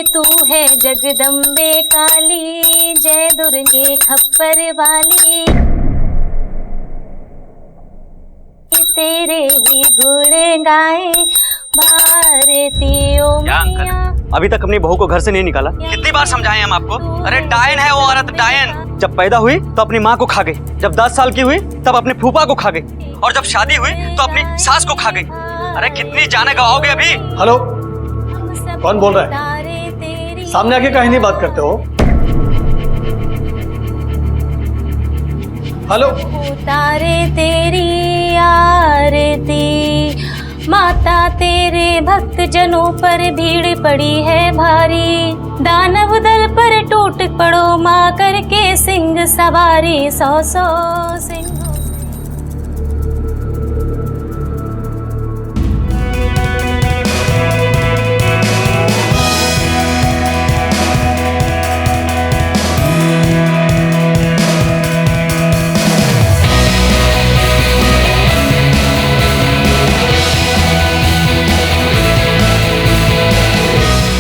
तू है जगदम्बे काली, जय दुर्गे खप्पर वाली, तेरे ही गुण गाए भारतीयों मैया। अभी तक अपनी बहू को घर से नहीं निकाला। कितनी बार समझाएं हम आपको? अरे डायन है वो औरत, डायन। जब पैदा हुई तो अपनी माँ को खा गई, जब 10 साल की हुई तब अपने फूफा को खा गई, और जब शादी हुई तो अपनी सास को खा गई। अरे कितनी जाने गवाओगे अभी? हेलो, कौन बोल रहा है? सामने आके काहे नहीं बात करते हो? हेलो, उतारे तेरी आरती, माता तेरे भक्त जनों पर भीड़ पड़ी है भारी, दानव दल पर टूट पड़ो माँ करके सिंह सवारी, 100 सिंह।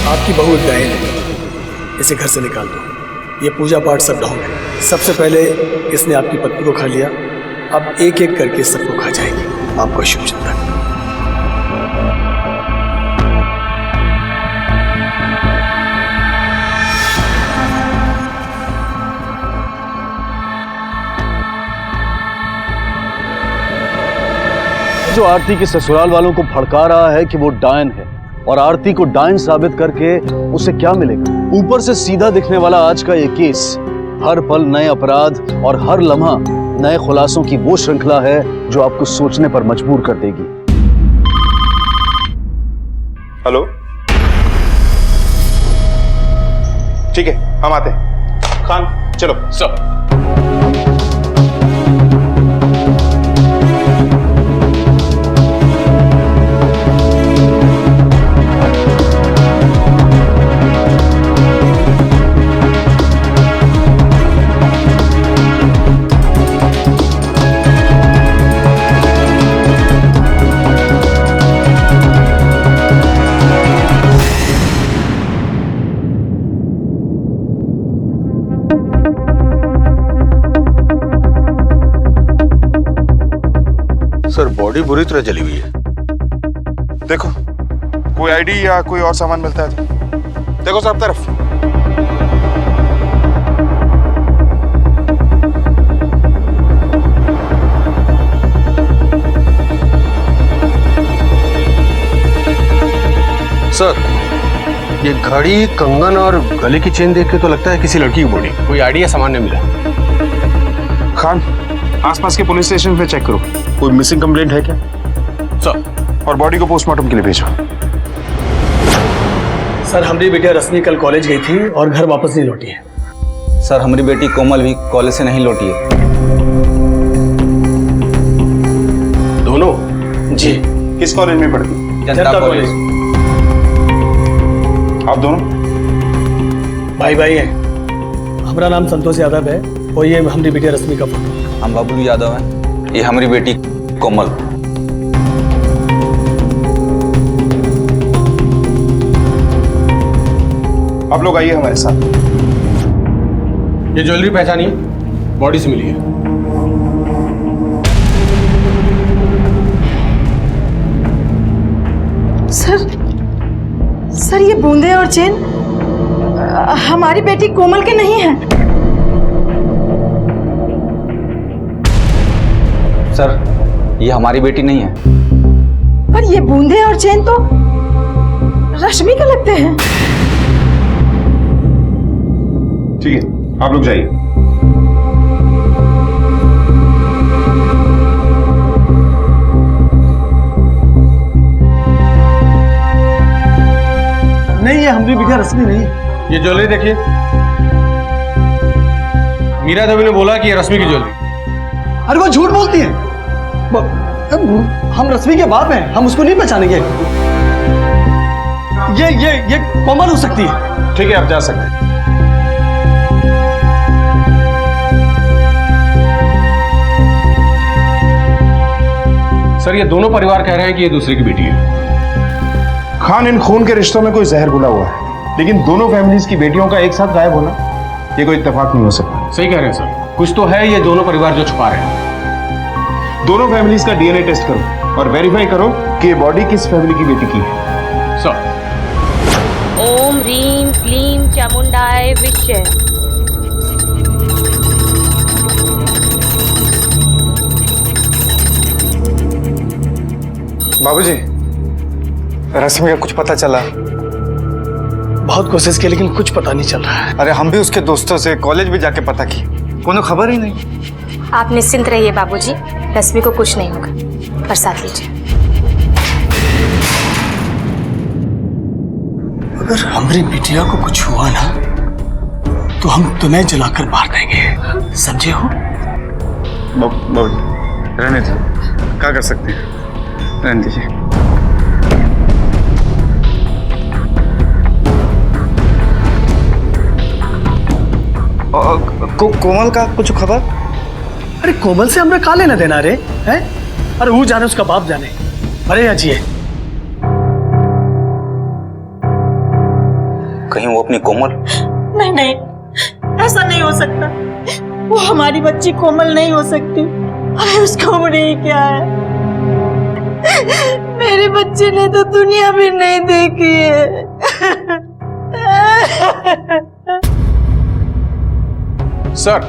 आपकी बहू एक डायन है, इसे घर से निकाल दो। ये पूजा पाठ सब ढोंग है। सबसे पहले इसने आपकी पत्नी को खा लिया, अब एक एक करके सबको खा जाएगी। आपको शुभ चिंतन। जो आरती के ससुराल वालों को भड़का रहा है कि वो डायन है, और आरती को डायन साबित करके उसे क्या मिलेगा? ऊपर से सीधा दिखने वाला आज का ये केस हर पल नए अपराध और हर लम्हा नए खुलासों की वो श्रृंखला है जो आपको सोचने पर मजबूर कर देगी। हेलो, ठीक है, हम आते हैं। खान चलो। सर, बॉडी बुरी तरह जली हुई है। देखो कोई आईडी या कोई और सामान मिलता है तो देखो सब तरफ। सर, ये घड़ी, कंगन और गले की चेन देख के तो लगता है किसी लड़की की बॉडी। कोई आईडी या सामान नहीं मिला। खान, आसपास के पुलिस स्टेशन पे चेक करो। कोई मिसिंग कंप्लेंट है क्या? सर, और बॉडी को पोस्टमार्टम के लिए भेजो। सर, हमारी बेटिया रश्मि कल कॉलेज गई थी और घर वापस नहीं लौटी है। सर, हमारी बेटी कोमल भी कॉलेज से नहीं लौटी है। दोनों? जी। किस कॉलेज में पढ़ती? जनता कॉलेज। आप दोनों भाई भाई हैं। हमारा नाम संतोष यादव है और ये हमारी बेटिया रश्मि का फोटो। हम बबलू यादव हैं, ये हमारी बेटी कोमल। आप लोग आइए हमारे साथ। ये ज्वेलरी पहचानी, बॉडी से मिली है। सर ये बूंदे और चेन हमारी बेटी कोमल के नहीं हैं। सर, ये हमारी बेटी नहीं है। पर ये बूंदे और चेन तो रश्मि के लगते हैं। ठीक है, आप लोग जाइए। नहीं, ये हमारी बेटिया रश्मि नहीं है। ये ज्वेलरी देखिए, मीरा देवी ने बोला कि ये रश्मि की ज्वेलरी। अरे वो झूठ बोलती है। हम रश्मि के बाप हैं, हम उसको नहीं पहचानेंगे। ये कोमल हो सकती है। ठीक है, आप जा सकते हैं। सर, ये दोनों परिवार कह रहे हैं कि ये दूसरे की बेटी है। खान, इन खून के रिश्तों में कोई जहर घुला हुआ है। लेकिन दोनों फैमिलीज की बेटियों का एक साथ गायब होना ये कोई इत्तेफाक नहीं हो सकता। सही कह रहे हैं सर, कुछ तो है ये दोनों परिवार जो छुपा रहे हैं। दोनों फैमिलीज का डीएनए टेस्ट करो और वेरीफाई करो कि ये बॉडी किस फैमिली की बेटी की है। सर, ओम ह्रीं क्लीं चामुंडाय विच्चे। बाबूजी, रश्मि का कुछ पता चला? बहुत कोशिश की लेकिन कुछ पता नहीं चल रहा है। अरे हम भी उसके दोस्तों से कॉलेज भी जाके पता की, कोनो खबर ही नहीं। आप निश्चिंत रहिए बाबूजी, रश्मि को कुछ नहीं होगा। प्रसाद लीजिए। अगर हमारी बिटिया को कुछ हुआ ना तो हम तुम्हें जलाकर मार देंगे, समझे हो? बाबूजी रहने दीजिए, क्या कर सकते हैं, रहने दीजिए। कोमल का कुछ खबर? अरे कोमल से हमरा का लेना देना रे हैं? अरे वो जाने उसका बाप जाने। अरे अजिए, कहीं वो अपनी कोमल? नहीं नहीं, ऐसा नहीं हो सकता। वो हमारी बच्ची कोमल नहीं हो सकती। अरे उसका उम्र ही क्या है? मेरे बच्चे ने तो दुनिया भी नहीं देखी है। सर,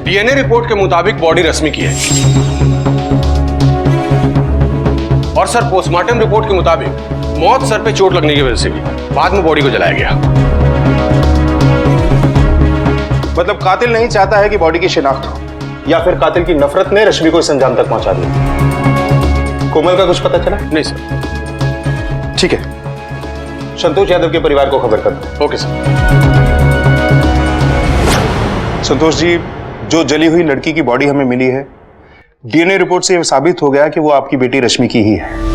डीएनए रिपोर्ट के मुताबिक बॉडी रश्मि की है। और सर, पोस्टमार्टम रिपोर्ट के मुताबिक मौत सर पे चोट लगने की वजह से हुई। बाद में बॉडी को जलाया गया। मतलब कातिल नहीं चाहता है कि बॉडी की शिनाख्त हो, या फिर कातिल की नफरत ने रश्मि को इस अंजाम तक पहुंचा दिया। कोमल का कुछ पता चला? नहीं सर। ठीक है, संतोष यादव के परिवार को खबर कर दो। Okay sir. संतोष जी, जो जली हुई लड़की की बॉडी हमें मिली है, डीएनए रिपोर्ट से यह साबित हो गया कि वो आपकी बेटी रश्मि की ही है।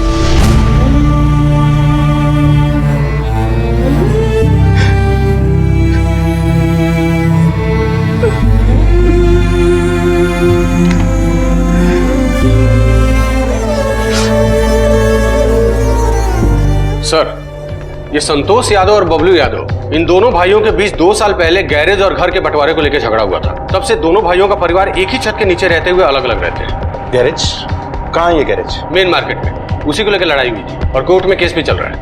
सर, ये संतोष यादव और बबलू यादव, इन दोनों भाइयों के बीच 2 साल पहले गैरेज और घर के बंटवारे को लेकर झगड़ा हुआ था। तब से दोनों भाइयों का परिवार एक ही छत के नीचे रहते हुए अलग अलग रहते हैं। गैरेज? कहाँ है ये गैरेज? मेन मार्केट में। उसी को लेकर लड़ाई हुई थी और कोर्ट में केस भी चल रहा है।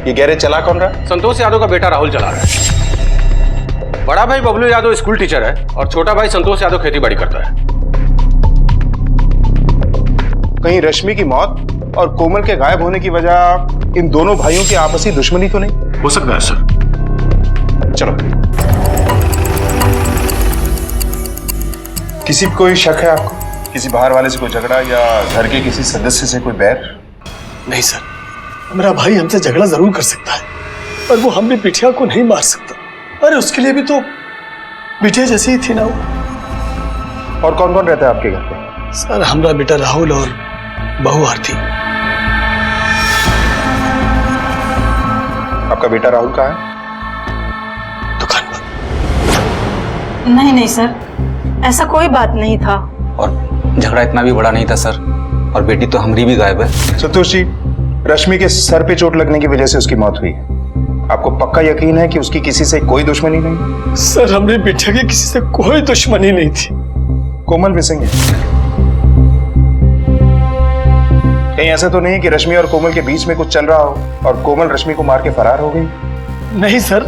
ये गैरेज चला कौन रहा है? संतोष यादव का बेटा राहुल चला रहा है। बड़ा भाई बबलू यादव स्कूल टीचर है और छोटा भाई संतोष यादव खेती बाड़ी करता है। कहीं रश्मि की मौत और कोमल के गायब होने की वजह इन दोनों भाइयों की आपसी दुश्मनी तो नहीं हो सकता है सर। चलो, किसी पे कोई शक है आपको? किसी बाहर वाले से कोई झगड़ा या घर के किसी सदस्य से कोई बैर? नहीं सर, मेरा भाई हमसे झगड़ा जरूर कर सकता है पर वो हमारी बिटिया को नहीं मार सकता। अरे उसके लिए भी तो बिटिया जैसी ही थी ना वो। और कौन कौन रहता है आपके घर पे? सर, हमारा बेटा राहुल और बहू आरती। आपका बेटा राहुल कहाँ है? दुकान पर। नहीं नहीं सर, ऐसा कोई बात नहीं था। और झगड़ा इतना भी बड़ा नहीं था सर, और बेटी तो हमारी भी गायब है। संतोष जी, रश्मि के सर पे चोट लगने की वजह से उसकी मौत हुई है। आपको पक्का यकीन है कि उसकी किसी से कोई दुश्मनी नहीं? सर, हमारी बिटिया की किसी से कोई दुश्मनी नहीं थी। कोमल मिसिंग है। कहीं ऐसा तो नहीं कि रश्मि और कोमल के बीच में कुछ चल रहा हो और कोमल रश्मि को मार के फरार हो गई? नहीं सर,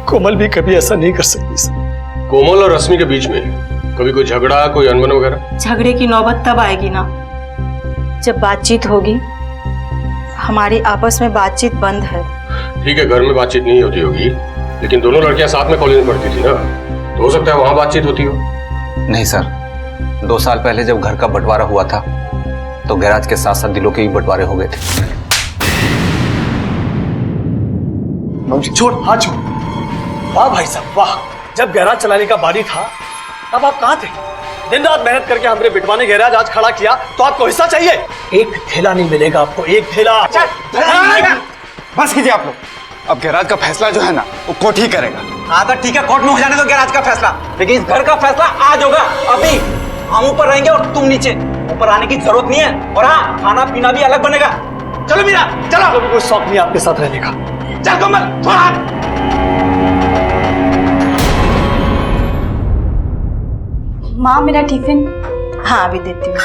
कोमल भी कभी ऐसा नहीं कर सकती सर। कोमल और रश्मि के बीच में कभी कोई झगड़ा, कोई अनबन वगैरह? झगड़े की नौबत तब आएगी ना जब बातचीत होगी। हमारी आपस में बातचीत बंद है। ठीक है, घर में बातचीत नहीं होती होगी, लेकिन दोनों लड़कियां साथ में कॉलेज में पढ़ती थी ना, तो हो सकता है वहां बातचीत होती हो। नहीं सर, 2 साल पहले जब घर का बंटवारा हुआ था तो गैराज के साथ साथ दिलों के भी बंटवारे हो गए थे। छोड़, हाथ छोड़। वाह भाई साहब वाह, जब गैराज चलाने का बारी था तब आप कहाँ थे? दिन रात मेहनत करके हमने बिटवा ने गैराज आज खड़ा किया तो आपको हिस्सा चाहिए? एक ठेला नहीं मिलेगा आपको, एक ठेला। बस कीजिए आप लोग, अब गैराज का फैसला जो है ना वो कोर्ट ही करेगा। हाँ तो ठीक है, कोर्ट में हो जाने दो गैराज का फैसला, लेकिन इस घर का फैसला आज होगा। अभी हम ऊपर रहेंगे और तुम नीचे। ऊपर आने की जरूरत नहीं है, और हाँ, खाना पीना भी अलग बनेगा। चलो मीरा, चलो। कोई शौक नहीं आपके साथ रहने का। चल कोमल छोड़ हाथ। माँ मेरा टिफिन। हाँ अभी देती हूँ।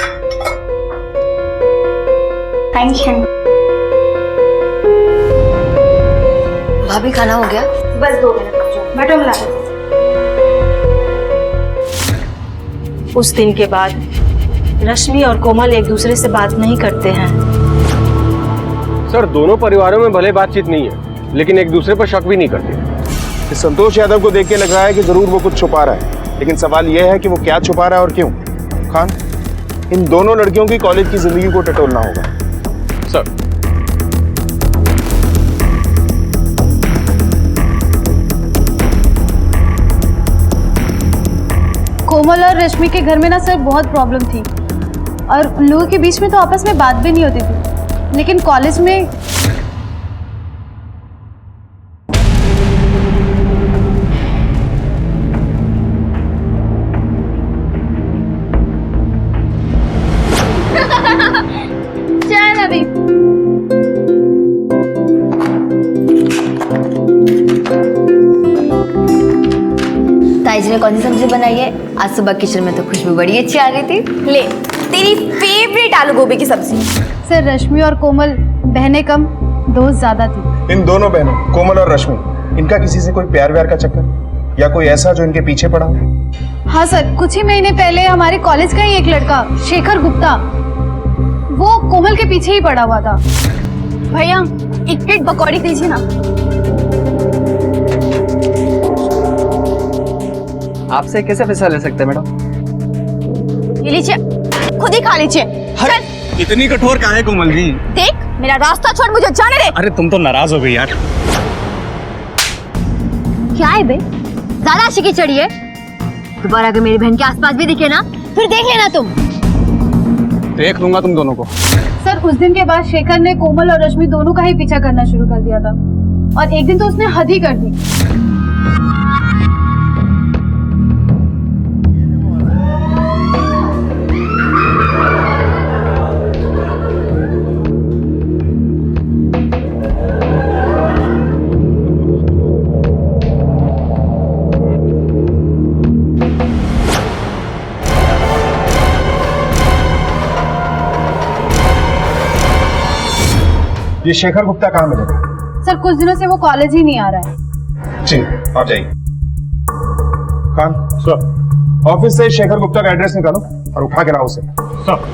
Thank you. भाभी खाना हो गया? बस 2 मिनट बैठो मिला। उस दिन के बाद रश्मि और कोमल एक दूसरे से बात नहीं करते हैं। सर दोनों परिवारों में भले बातचीत नहीं है लेकिन एक दूसरे पर शक भी नहीं करते। संतोष यादव को देख के लग रहा है कि जरूर वो कुछ छुपा रहा है, लेकिन सवाल यह है कि वो क्या छुपा रहा है और क्यों। खान, इन दोनों लड़कियों की कॉलेज की जिंदगी को टटोलना होगा। सर कोमल और रश्मि के घर में ना सर बहुत प्रॉब्लम थी और उन लोगों के बीच में तो आपस में बात भी नहीं होती थी, लेकिन कॉलेज में चल अभी ताईजी ने कौन सी सब्जी बनाई है? आज सुबह किचन में तो खुशबू बड़ी अच्छी आ रही थी। ले तेरी फेवरेट आलू गोभी की सब्जी। सर रश्मि और कोमल बहनें कम दोस्त ज्यादा थी। इन दोनों बहनों कोमल और रश्मि, इनका किसी से कोई प्यार व्यार का चक्कर या कोई ऐसा जो इनके पीछे पड़ा हो? हाँ सर, कुछ ही महीने पहले हमारे कॉलेज का ही एक लड़का शेखर गुप्ता, वो कोमल के पीछे ही पड़ा हुआ था। भैया एक प्लेट पकौड़ी दीजिए ना। आपसे कैसे पैसा ले सकते हैं मैडम? ये लीजिए, खुद ही खा लीजिए। चल। इतनी कठोर काहे कोमल जी? देख मेरा रास्ता छोड़, मुझे जाने दे। अरे तुम तो नाराज हो गई यार। क्या है बे, ज्यादा आशिकी चढ़ी है? दोबारा अगर मेरी बहन के आसपास भी दिखे ना फिर देख लेना तुम। देख लूंगा तुम दोनों को। सर उस दिन के बाद शेखर ने कोमल और रश्मि दोनों का ही पीछा करना शुरू कर दिया था और एक दिन तो उसने हद ही कर दी। ये शेखर गुप्ता कहाँ मिले? सर कुछ दिनों से वो कॉलेज ही नहीं आ रहा है। जी आप जाइए। खान सर, ऑफिस से शेखर गुप्ता का एड्रेस निकालो और उठा के लाओ उसे। सर।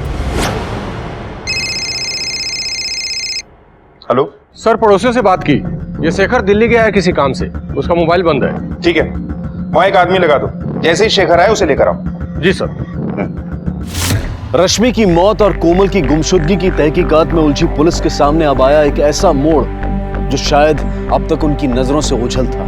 हेलो सर पड़ोसियों से बात की, ये शेखर दिल्ली गया है किसी काम से, उसका मोबाइल बंद है। ठीक है, वहां एक आदमी लगा दो, जैसे ही शेखर आए उसे लेकर आओ। जी सर। रश्मि की मौत और कोमल की गुमशुदगी की तहकीकात में उलझी पुलिस के सामने अब आया एक ऐसा मोड़ जो शायद अब तक उनकी नजरों से ओझल था।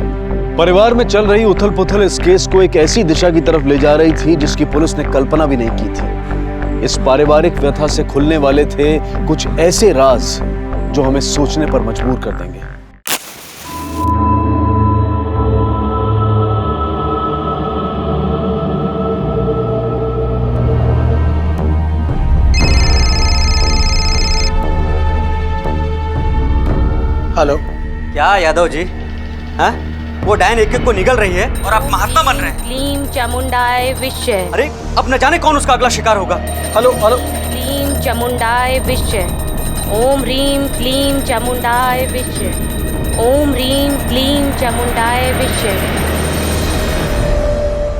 परिवार में चल रही उथल पुथल इस केस को एक ऐसी दिशा की तरफ ले जा रही थी जिसकी पुलिस ने कल्पना भी नहीं की थी। इस पारिवारिक व्यथा से खुलने वाले थे कुछ ऐसे राज जो हमें सोचने पर मजबूर कर देंगे। हेलो। क्या यादव जी? हाँ? वो डायन एक एक को निगल रही है और आप महात्मा बन रहे हैं। क्लीम चामुंडाय विश्व। अरे अब न जाने कौन उसका अगला शिकार होगा। Hello hello. क्लीम चामुंडाय विश्व। ओम रीम क्लीम चामुंडाय विश्व। ओम रीम क्लीम चामुंडाय विश्व।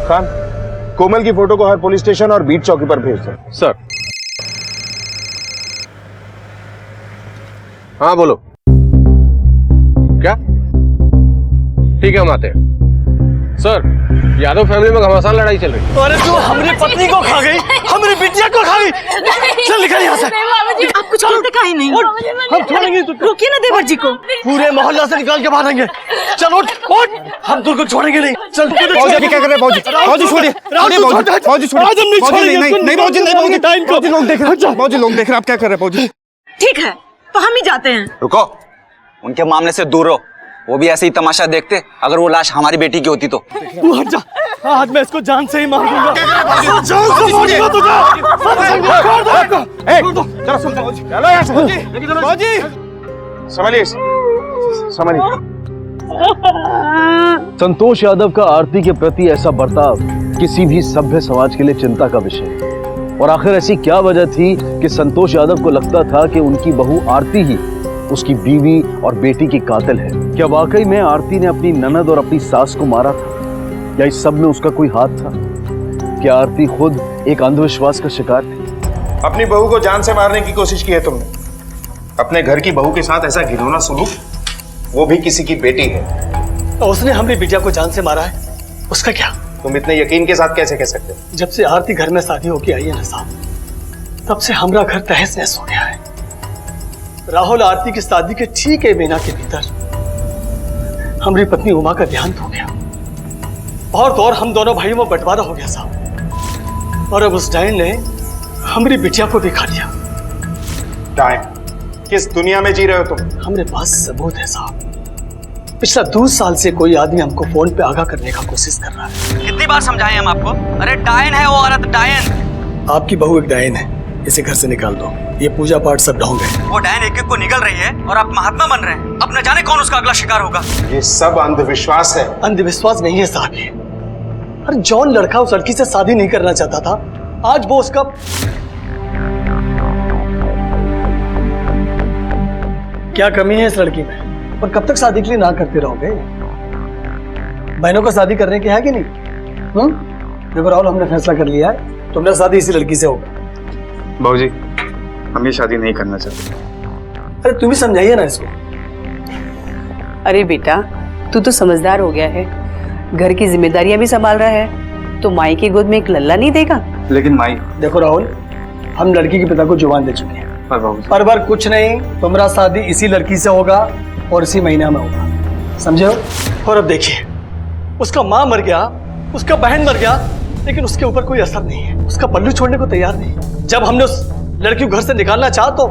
खान, कोमल की फोटो को हर पुलिस स्टेशन और बीट चौकी पर भेज दो। सर। हाँ बोलो। क्या? ठीक है हम आते हैं। सर यादव फैमिली में घमासान लड़ाई चल रही है। अरे जो हमारी पत्नी को खा गई, हमारी बिटिया को खा गई। चल निकल यहाँ से। आप कुछ और दिखाई नहीं। हम छोड़ेंगे तो रोकिए ना देवर जी को। पूरे मोहल्ला से निकाल के मारेंगे। चल उठ उठ, हम तुमको छोड़ेंगे नहीं। चल फौजी क्या कर रहे हैं? फौजी फौजी छोड़िए। फौजी फौजी छोड़िए। नहीं नहीं नहीं फौजी नहीं, फौजी लोग देख रहे हैं। फौजी लोग देख रहे हैं, आप क्या कर रहे हैं? फौजी ठीक है तो हम ही जाते हैं। रुको, उनके मामले से दूर रहो। वो भी ऐसे ही तमाशा देखते अगर वो लाश हमारी बेटी की होती तो। तू हट जा, आज मैं इसको जान से ही मार दूंगा। जान से मारूंगा तुझे। चलो यहाँ से। फौजी संभालिए। समझ नहीं। संतोष यादव का आरती के प्रति ऐसा बर्ताव किसी भी सभ्य समाज के लिए चिंता का विषय है। और आखिर ऐसी क्या वजह थी कि संतोष यादव को लगता था कि उनकी बहू आरती ही उसकी बीवी और बेटी की कातिल है? क्या वाकई में आरती ने अपनी ननद और अपनी सास को मारा था, या इस सब में उसका कोई हाथ था? क्या आरती खुद एक अंधविश्वास का शिकार थी? अपनी बहू को जान से मारने की कोशिश की है तुमने। अपने घर की बहू के साथ ऐसा घिनौना सलूक, वो भी किसी की बेटी है। तो उसने हमारी बिटिया को जान से मारा है, उसका क्या? तुम इतने यकीन के साथ कैसे कह सकते हो? जब से आरती घर में शादी होके आई है ना साहब, तब से हमारा घर तहस नहस हो गया है। राहुल आरती की शादी के ठीक 1 महीना के भीतर हमारी पत्नी उमा का देहांत हो गया, और तो और हम दोनों भाइयों में बंटवारा हो गया साहब। और अब उस डायन ने हमारी बिटिया को भी खा लिया। डायन? किस दुनिया में जी रहे हो तुम? हमारे पास सबूत है साहब। पिछला 2 साल से कोई आदमी हमको फोन पे आगाह करने का कोशिश कर रहा है। कितनी बार समझाएं हम आपको? अरे डायन है वो औरत, डायन। आपकी बहू एक डायन है, इसे घर से निकाल दो। ये पूजा पाठ सब ढोंग है। वो डायन एक एक को निगल रही है और आप महात्मा बन रहे हैं। अब न जाने कौन उसका अगला शिकार होगा। ये सब अंधविश्वास है। अंधविश्वास नहीं है साहब ये। अरे जॉन लड़का उस लड़की से शादी नहीं करना चाहता था, आज वो उसका क्या कमी है इस लड़की में? और कब तक शादी के लिए ना करते रहोगे? बहनों को शादी करने की है कि नहीं? देखो राहुल, हमने फैसला कर लिया है, तुमने शादी इसी लड़की से होगा। बाबूजी, हम ये शादी नहीं करना चाहते। अरे तुम ही समझाइए ना इसको। अरे बेटा, तू तो समझदार हो गया है, घर की जिम्मेदारियां भी संभाल रहा है, तो माई की गोद में एक लल्ला नहीं देगा? लेकिन माई। देखो राहुल, हम लड़की के पिता को जुबान दे चुके हैं। पर कुछ नहीं, तुम्हारा शादी इसी लड़की से होगा और इसी महीना में होगा, समझे हो? और अब देखिए, उसका माँ मर गया, उसका बहन मर गया, लेकिन उसके ऊपर कोई असर नहीं है। उसका पल्लू छोड़ने को तैयार नहीं। जब हमने उस लड़की को घर से निकालना चाहा तो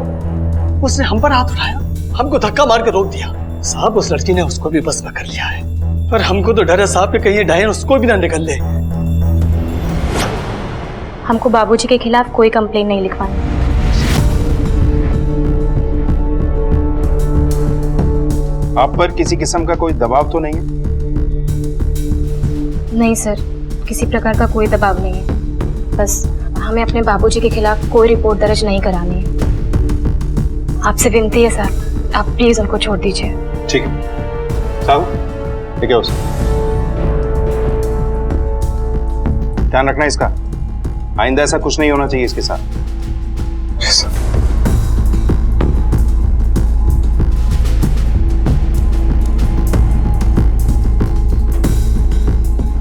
उसने हम पर हाथ उठाया, हमको धक्का मार के रोक दिया। साहब, उस लड़की ने उसको भी बस में कर लिया है। पर हमको तो डर है साहब कि कहीं डायन उसको भी ना निकल ले। हमको बाबूजी के खिलाफ कोई कंप्लेन नहीं लिखवानी। आप पर किसी किस्म का कोई दबाव तो नहीं है? नहीं सर, किसी प्रकार का कोई दबाव नहीं है। बस हमें अपने बाबूजी के खिलाफ कोई रिपोर्ट दर्ज नहीं करानी है। आपसे विनती है सर, आप प्लीज उनको छोड़ दीजिए। ठीक है साहब, ठीक है। उसे ध्यान रखना इसका, आइंदा ऐसा कुछ नहीं होना चाहिए इसके साथ।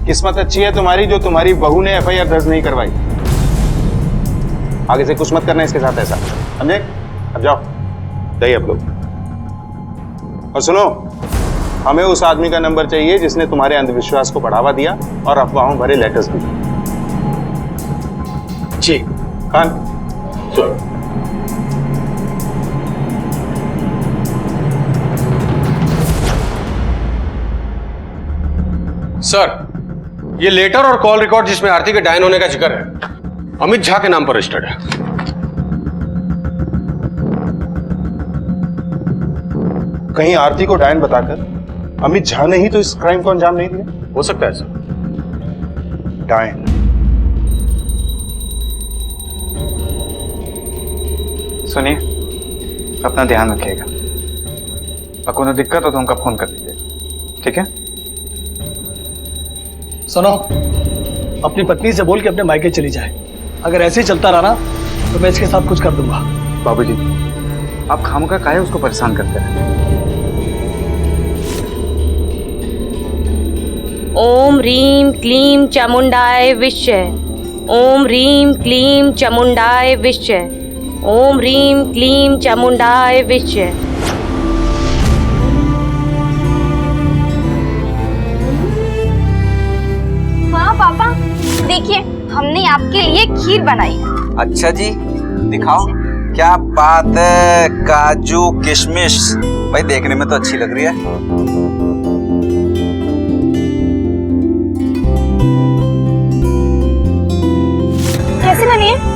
किस्मत अच्छी है तुम्हारी जो तुम्हारी बहू ने एफआईआर दर्ज नहीं करवाई। आगे से कुछ मत करना इसके साथ ऐसा, समझे? अब जाओ, जाइए आप लोग। और सुनो, हमें उस आदमी का नंबर चाहिए जिसने तुम्हारे अंधविश्वास को बढ़ावा दिया और अफवाहों भरे लेटर्स दिए। जी खान, चलो। सर, ये लेटर और कॉल रिकॉर्ड जिसमें आरती के डायन होने का जिक्र है, अमित झा के नाम पर रजिस्टर्ड है। कहीं आरती को डायन बताकर अमित झा ने ही तो इस क्राइम को अंजाम नहीं दिया? हो सकता है सर। डायन। सुनिए, अपना ध्यान रखिएगा, और कोई दिक्कत हो तो हमका फोन कर दीजिए, ठीक है? सुनो, अपनी पत्नी से बोल के अपने मायके चली जाए। अगर ऐसे ही चलता रहा ना तो मैं इसके साथ कुछ कर दूंगा। बाबूजी, आप खामखा काहे उसको परेशान करते हैं? ओम ह्रीं क्लीं चामुंडाय विश्चे। ओम ह्रीं क्लीं चामुंडाय विश्चे। ओम ह्रीं क्लीं चामुंडाय विश्चे। हाँ पापा, देखिए हमने आपके लिए खीर बनाई। अच्छा जी, दिखाओ। क्या बात है, काजू किशमिश, भाई देखने में तो अच्छी लग रही है। कैसे बनी है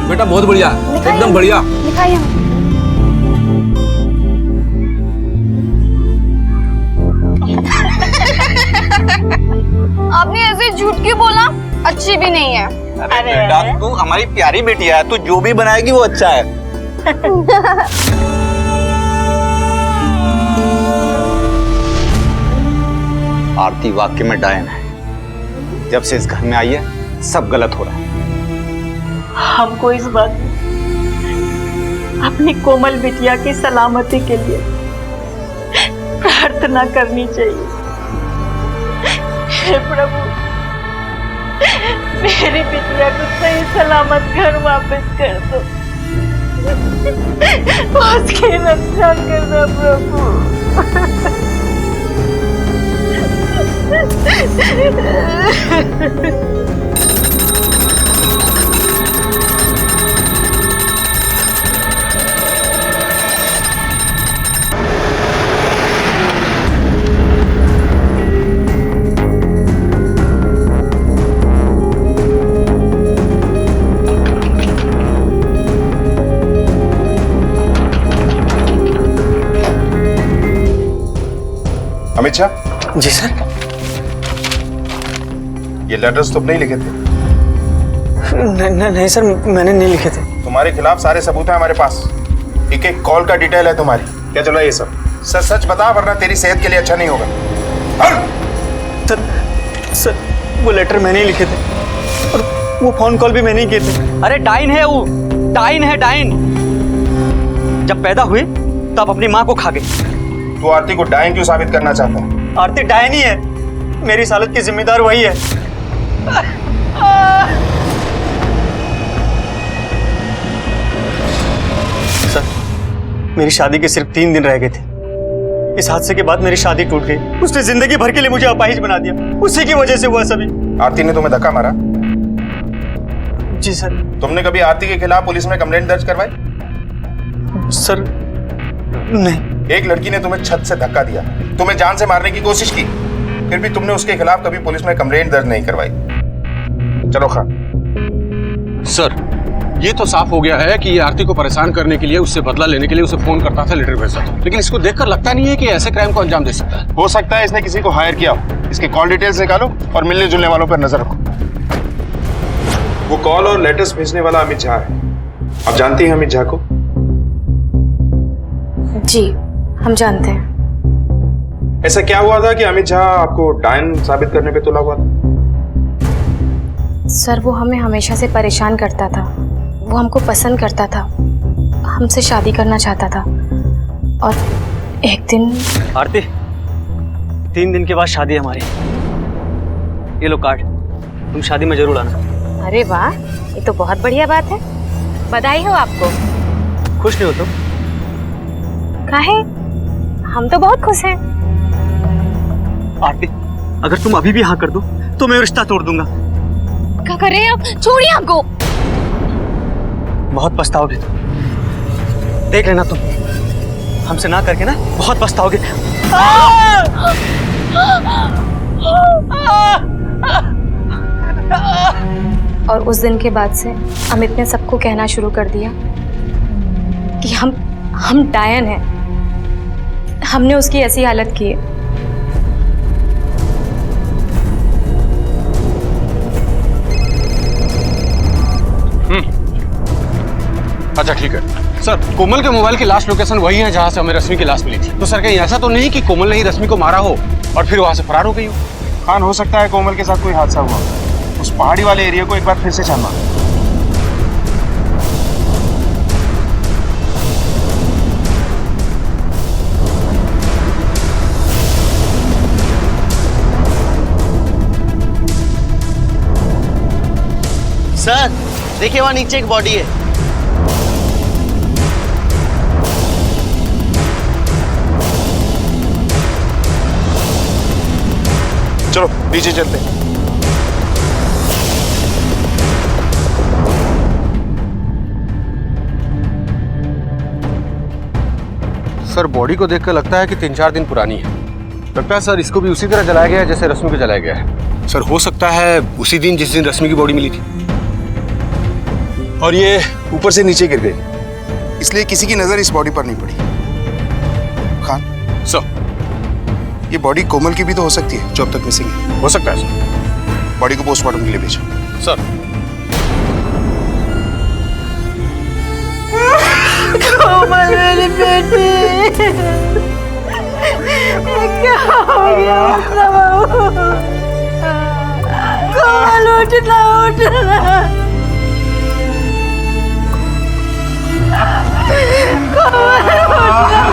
बेटा? बहुत बढ़िया, एकदम बढ़िया। दिखाइए। झूठ क्यों बोला? अच्छी भी नहीं है। अरे बेटा तू हमारी प्यारी बेटिया है, तू जो भी बनाएगी वो अच्छा है। आरती वाकई में डायन है। जब से इस घर में आई है सब गलत हो रहा है। हमको इस बात अपनी कोमल बिटिया की सलामती के लिए प्रार्थना करनी चाहिए। हे प्रभु, मेरी बिटिया को सही सलामत घर वापस कर दो। उसकी रक्षा करना प्रभु। अमित शाह। जी सर। ये लेटर्स तुम नहीं लिखे थे? नहीं सर, मैंने नहीं लिखे थे। तुम्हारे खिलाफ सारे सबूत हैं हमारे पास। एक एक कॉल का डिटेल है तुम्हारी। क्या चल रहा है ये सब? सच सच बता, वरना तेरी सेहत के लिए अच्छा नहीं होगा। सर वो लेटर मैंने ही लिखे थे और वो फोन कॉल भी मैंने ही किए थे। अरे डाइन है वो, डाइन है डाइन। जब पैदा हुई तब अपनी माँ को खा गई। तू आरती को डायन क्यों साबित करना चाहता है? आरती डायन ही है, मेरी इस हालत की जिम्मेदार वही है। सर मेरी शादी के सिर्फ 3 दिन रह गए थे। इस हादसे के बाद मेरी शादी टूट गई। उसने जिंदगी भर के लिए मुझे अपाहिज बना दिया। उसी की वजह से हुआ सभी। आरती ने तुम्हें धक्का मारा? जी सर। तुमने कभी आरती के खिलाफ पुलिस में कंप्लेंट दर्ज करवाई? सर नहीं। एक लड़की ने तुम्हें छत से धक्का दिया, तुम्हें जान से मारने की कोशिश की, फिर भी तुमने उसके खिलाफ कभी पुलिस में कंप्लेंट दर्ज नहीं करवाई। चलो खान। सर ये तो साफ हो गया है कि ये आरती को परेशान करने के लिए, उससे बदला लेने के लिए उसे फोन करता था, लेटर भेजता था। लेकिन इसको देखकर लगता नहीं है कि ऐसे क्राइम को अंजाम दे सकता है। हो सकता है इसने किसी को हायर किया हो। इसके कॉल डिटेल्स निकालो और मिलने जुलने वालों पर नजर रखो। वो कॉल और लेटर्स भेजने वाला अमित झा है। आप जानती हैं अमित झा को? जी हम जानते हैं। ऐसा क्या हुआ था कि अमित झा आपको डायन साबित करने पे तुला हुआ था? सर वो हमें हमेशा से परेशान करता था। वो हमको पसंद करता था, हमसे शादी करना चाहता था। और एक दिन आरती 3 दिन के बाद शादी है हमारी। ये लो कार्ड, तुम शादी में जरूर आना। अरे वाह, ये तो बहुत बढ़िया बात है। बधाई हो आपको। खुश नहीं हो तुम? काहे? हम तो बहुत खुश हैं। आरती अगर तुम अभी भी हाँ कर दो तो मैं रिश्ता तोड़ दूंगा। क्या कर रहे हैं आप? छोड़िए हमको। बहुत पछताओगे तुम, देख लेना तुम। हमसे ना करके ना बहुत पछताओगे। और उस दिन के बाद से अमित ने सबको कहना शुरू कर दिया कि हम डायन हैं। हमने उसकी ऐसी हालत की है। अच्छा ठीक है सर, कोमल के मोबाइल की लास्ट लोकेशन वही है जहां से हमें रश्मि की लाश मिली थी। तो सर कहीं ऐसा तो नहीं कि कोमल ने ही रश्मि को मारा हो और फिर वहां से फरार हो गई हो? खान हो सकता है कोमल के साथ कोई हादसा हुआ। उस पहाड़ी वाले एरिया को एक बार फिर से छानना। सर देखिए वहां नीचे एक बॉडी है। चलो नीचे चलते हैं। सर बॉडी को देखकर लगता है कि 3-4 दिन पुरानी है। लगता है सर इसको भी उसी तरह जलाया गया है जैसे रश्मि को जलाया गया है। सर हो सकता है उसी दिन जिस दिन रश्मि की बॉडी मिली थी। और ये ऊपर से नीचे गिर गई, इसलिए किसी की नजर इस बॉडी पर नहीं पड़ी। खान सर ये बॉडी कोमल की भी तो हो सकती है जो अब तक मिसिंग है। हो सकता है सर। बॉडी को पोस्टमार्टम के लिए भेजो। सर। कोमल मेरी बेटी, क्या हो गया? कोमल उठना उठना, कोमल उठना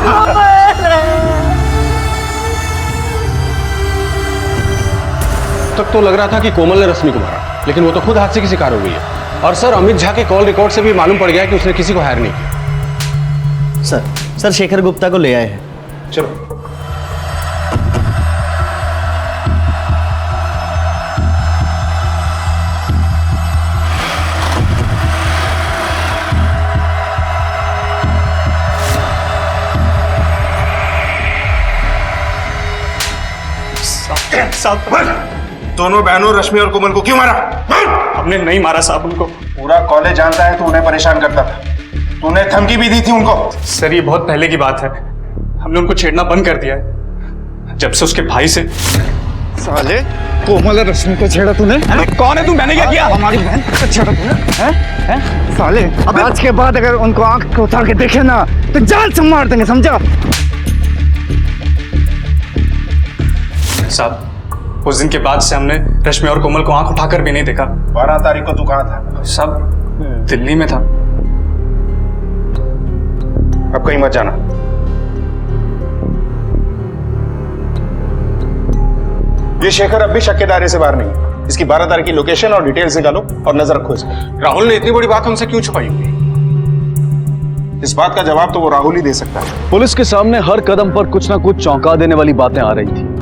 कोमल। तक तो लग रहा था कि कोमल ने रश्मि को मारा, लेकिन वो तो खुद हादसे की शिकार हो गई है। और सर अमित झा के कॉल रिकॉर्ड से भी मालूम पड़ गया कि उसने किसी को हायर नहीं किया। सर शेखर गुप्ता को ले आए हैं। चलो। साहब, दोनों बहनों रश्मि और कोमल को क्यों मारा? हमने नहीं मारा साहब उनको। पूरा कॉलेज जानता है तू उन्हें परेशान करता था, तूने धमकी भी दी थी उनको। सर ये बहुत पहले की बात है, हमने उनको छेड़ना बंद कर दिया है जब से उसके भाई से। साले कोमल और रश्मि को छेड़ा तूने? कौन है तू? मैंने क्या किया? हमारी बहन को छेड़ा तूने? हैं? साले आज के बाद अगर उनको आंख को उठा के देखे ना तो जान से मार देंगे, समझा? साहब उस दिन के बाद से हमने रश्मि और कोमल को आंख उठाकर भी नहीं देखा। 12 तारीख को तू कहाँ था? सब दिल्ली में था। अब कहीं मत जाना। ये शेखर अब भी शक के दायरे से बाहर नहीं है। इसकी 12 तारीख की लोकेशन और डिटेल्स निकालो और नजर रखो इस पर। राहुल ने इतनी बड़ी बात हमसे क्यों छुपाई हुई? इस बात का जवाब तो वो राहुल ही दे सकता है। पुलिस के सामने हर कदम पर कुछ ना कुछ चौंका देने वाली बातें आ रही थी।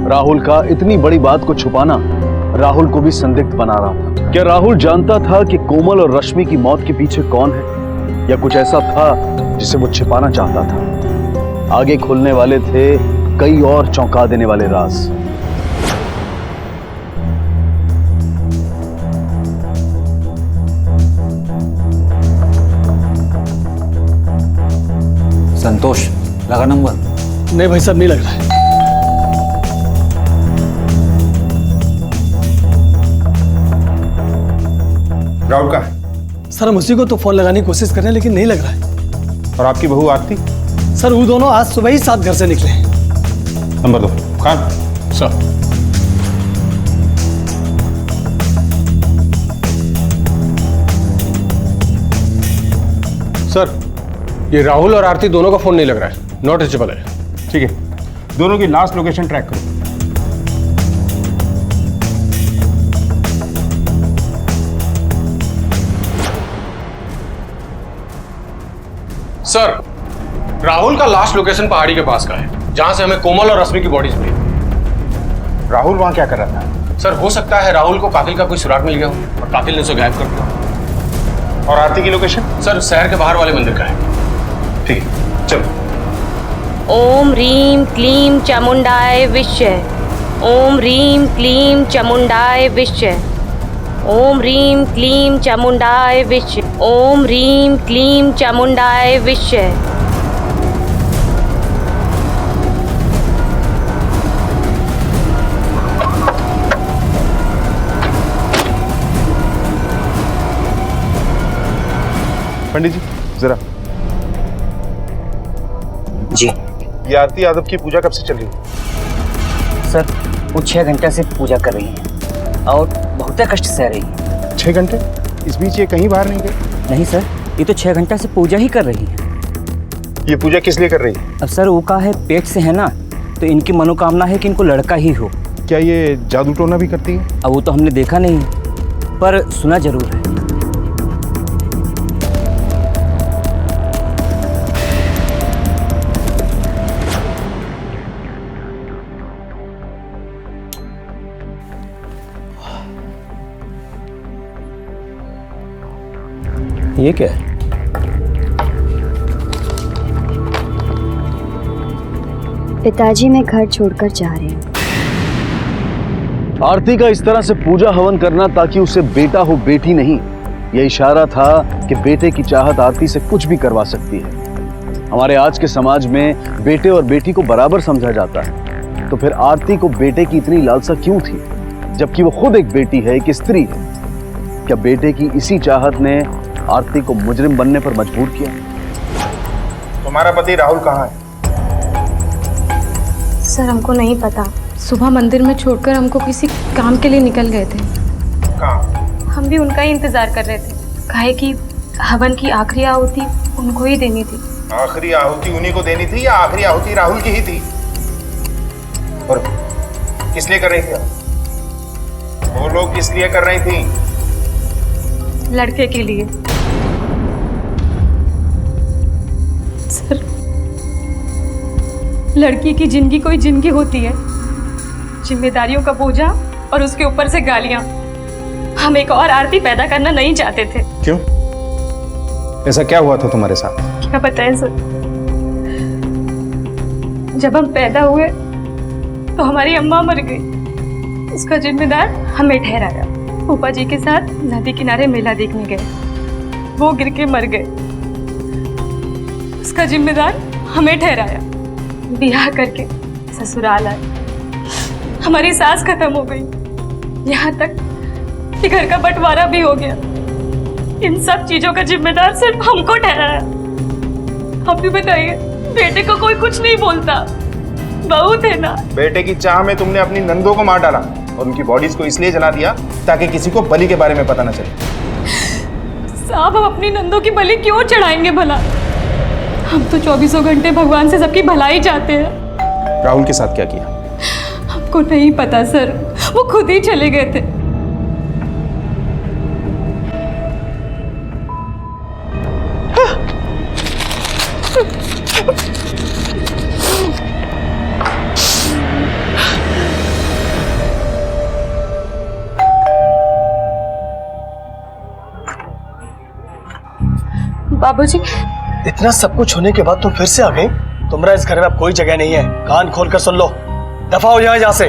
राहुल का इतनी बड़ी बात को छुपाना राहुल को भी संदिग्ध बना रहा था। क्या राहुल जानता था कि कोमल और रश्मि की मौत के पीछे कौन है, या कुछ ऐसा था जिसे वो छिपाना चाहता था? आगे खुलने वाले थे कई और चौंका देने वाले राज। संतोष लगा नंबर? नहीं भाई साहब, नहीं लग रहा है। राहुल कहाँ है? सर हम उसी को तो फोन लगाने की कोशिश कर रहे हैं लेकिन नहीं लग रहा है। और आपकी बहू आरती? सर वो दोनों आज सुबह ही साथ घर से निकले हैं। नंबर दो। कहाँ? सर सर ये राहुल और आरती दोनों का फोन नहीं लग रहा है, नॉट रीचेबल है। ठीक है, दोनों की लास्ट लोकेशन ट्रैक करो। सर राहुल का लास्ट लोकेशन पहाड़ी के पास का है, जहां से हमें कोमल और रश्मि की बॉडीज मिली। राहुल वहां क्या कर रहा था? सर हो सकता है राहुल को कातिल का कोई सुराग मिल गया हो और कातिल ने उसे गायब कर दिया। और आरती की लोकेशन? सर शहर के बाहर वाले मंदिर का है। ठीक है, चलो। ओम ह्रीं क्लीं चामुंडाय विश्य। ओम ह्रीं क्लीं चामुंडाय विश्य। ओम ह्रीं क्लीं चामुंडाय विश्य। ओम ह्रीं क्लीं चामुंडाय विश्य। पंडित जी जरा। जी। ये आरती यादव की पूजा कब से चल रही है? सर वो 6 घंटे से पूजा कर रही हैं और बहुत कष्ट सह रही हैं। 6 घंटे? इस बीच ये कहीं बाहर नहीं गए? नहीं सर, ये तो 6 घंटा से पूजा ही कर रही हैं। ये पूजा किस लिए कर रही है? अब सर वो का है पेट से है ना, तो इनकी मनोकामना है कि इनको लड़का ही हो। क्या ये जादू टोना भी करती है? अब वो तो हमने देखा नहीं पर सुना जरूर है। ये क्या है? पिताजी मैं घर छोड़कर जा रही हूँ। आरती का इस तरह से पूजा हवन करना ताकि उसे बेटा हो बेटी नहीं, यह इशारा था कि बेटे की चाहत आरती से कुछ भी करवा सकती है। हमारे आज के समाज में बेटे और बेटी को बराबर समझा जाता है, तो फिर आरती को बेटे की इतनी लालसा क्यों थी? जबकि वो खुद एक बेटी है, एक स्त्री है। क्या बेटे की इसी चाहत ने आरती को मुजरिम बनने पर मजबूर किया? तुम्हारा पति राहुल कहाँ है? सर हमको नहीं पता। सुबह मंदिर में छोड़कर हमको किसी काम के लिए निकल गए थे। कहाँ? हम भी उनका ही इंतजार कर रहे थे। काहे कि हवन की आखिरी आहुति उनको ही देनी थी। आखिरी आहुति उन्हीं को देनी थी या आखिरी आहुति राहुल की ही थी? और किस लिए कर रही थी? वो लोग किस लिए कर रही थी? लड़के के लिए। सर लड़की की जिंदगी कोई जिंदगी होती है, जिम्मेदारियों का बोझा और उसके ऊपर से गालियां। हम एक और आरती पैदा करना नहीं चाहते थे। क्यों? ऐसा क्या हुआ था तुम्हारे साथ? क्या बताएं सर, जब हम पैदा हुए तो हमारी अम्मा मर गई। उसका जिम्मेदार हमें ठहराया। फूफा जी के साथ नदी किनारे मेला देखने गए, वो गिर के मर गए। उसका जिम्मेदार हमें ठहराया। ब्याह करके ससुराल आए, हमारी सास खत्म हो गई, यहाँ तक कि घर का बंटवारा भी हो गया। इन सब चीजों का जिम्मेदार सिर्फ हमको ठहराया। आप भी बताइए, बेटे को कोई कुछ नहीं बोलता, बहू थे ना। बेटे की चाह में तुमने अपनी नंदों को मार डाला और उनकी बॉडीज को इसलिए जला दिया ताकि किसी को बलि के बारे में पता न चले। साहब हम अपनी नंदों की बलि क्यों चढ़ाएंगे भला? हम तो 24 घंटे भगवान से सबकी भलाई चाहते हैं। राहुल के साथ क्या किया? हमको नहीं पता सर, वो खुद ही चले गए थे। बाबूजी, इतना सब कुछ होने के बाद तुम फिर से आ गई? तुम्हारा इस घर में अब कोई जगह नहीं है। कान खोल कर सुन लो, दफा हो जाए यहाँ से,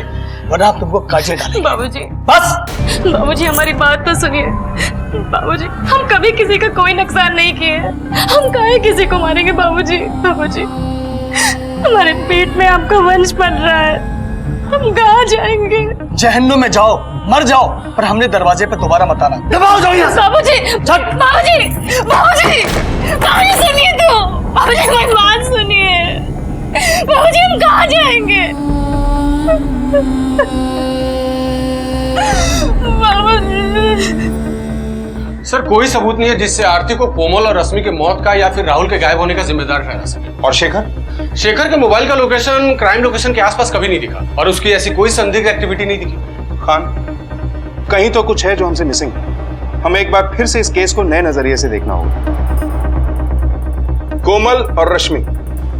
वरना हम तुमको काजे डालेंगे। बाबूजी बस बाबूजी हमारी बात तो सुनिए। बाबूजी हम कभी किसी का कोई नुकसान नहीं किए, हम काहे किसी को मारेंगे? बाबूजी बाबूजी हमारे पेट में आपका वंश बन रहा है, हम कहाँ जाएंगे? जहन्नुम में जाओ, मर जाओ, पर हमने दरवाजे पे दोबारा मत आना। दफा हो जाओ यहाँ से। बाबूजी बाबूजी बाबूजी बाबूजी सुनिए तो, बाबूजी हमारी बात सुनिए। बाबूजी हम कहाँ जाएंगे? सर कोई सबूत नहीं है जिससे आरती को कोमल और रश्मि के मौत का या फिर राहुल के गायब होने का जिम्मेदार ठहरा सके। और शेखर? शेखर के मोबाइल का लोकेशन क्राइम लोकेशन के आसपास कभी नहीं दिखा और उसकी ऐसी कोई संदिग्ध एक्टिविटी नहीं दिखी। खान, कहीं तो कुछ है जो हमसे मिसिंग है। हमें एक बार फिर से इस केस को नए नजरिए से देखना होगा। कोमल और रश्मि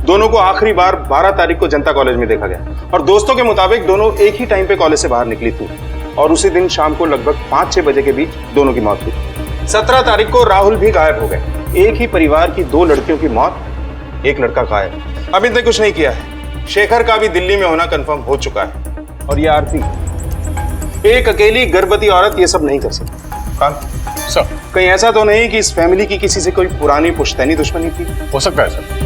दोनों को आखिरी बार 12 तारीख को जनता कॉलेज में देखा गया और दोस्तों के मुताबिक दोनों एक ही टाइम पे कॉलेज से बाहर निकली थी और उसी दिन शाम को लगभग 5-6 बजे के बीच दोनों की मौत हुई। 17 तारीख को राहुल भी गायब हो गए। एक ही परिवार की 2 लड़कियों की मौत, एक लड़का गायब। अभी तक कुछ नहीं किया है। शेखर का भी दिल्ली में होना कंफर्म हो चुका है और ये आरती, एक अकेली गर्भवती औरत ये सब नहीं कर सकती। कान सर, कहीं ऐसा तो नहीं कि इस फैमिली की किसी से कोई पुरानी पुश्तैनी दुश्मनी थी? हो सकता है सर।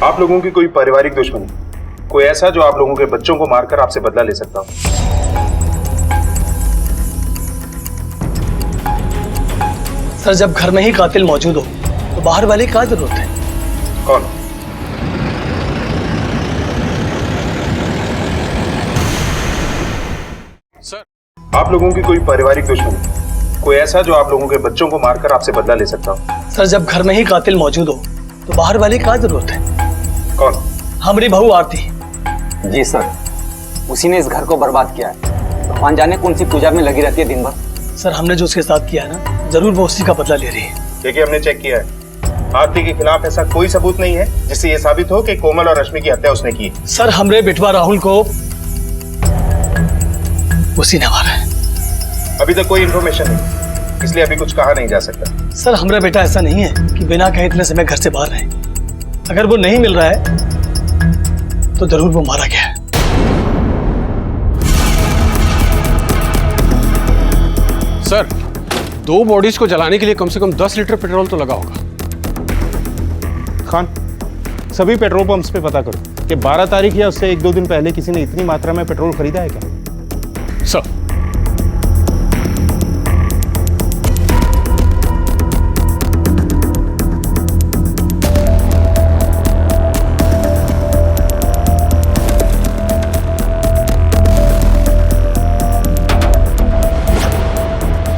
आप लोगों की कोई पारिवारिक दुश्मनी, कोई ऐसा जो आप लोगों के बच्चों को मारकर आपसे बदला ले सकता हो? सर जब घर में ही कातिल मौजूद हो तो बाहर वाले की क्या जरूरत है? कौन? सर, आप लोगों की कोई पारिवारिक दुश्मनी, कोई ऐसा जो आप लोगों के बच्चों को मारकर आपसे बदला ले सकता हो? सर जब घर में ही कातिल मौजूद हो तो बाहर वाले की क्या जरूरत है? कौन? हमारी बहू आरती। जी सर, उसी ने इस घर को बर्बाद किया है। भगवान जाने कौन सी पूजा में लगी रहती है दिन भर। सर हमने जो उसके साथ किया है ना, जरूर वो उसी का बदला ले रही है। देखिए हमने चेक किया है, आरती के खिलाफ ऐसा कोई सबूत नहीं है जिससे ये साबित हो कि कोमल और रश्मि की हत्या उसने की। सर हमरे बेटवा राहुल को उसी ने मारा है। अभी तक कोई इन्फॉर्मेशन नहीं, इसलिए अभी कुछ कहा नहीं जा सकता। सर हमारा बेटा ऐसा नहीं है कि बिना कहे इतने समय घर से बाहर रहे। अगर वो नहीं मिल रहा है तो जरूर वो मारा गया है। सर 2 बॉडीज को जलाने के लिए कम से कम 10 लीटर पेट्रोल तो लगा होगा। खान, सभी पेट्रोल पंप्स पे पता करो, कि 12 तारीख या उससे 1-2 दिन पहले किसी ने इतनी मात्रा में पेट्रोल खरीदा है क्या? सर,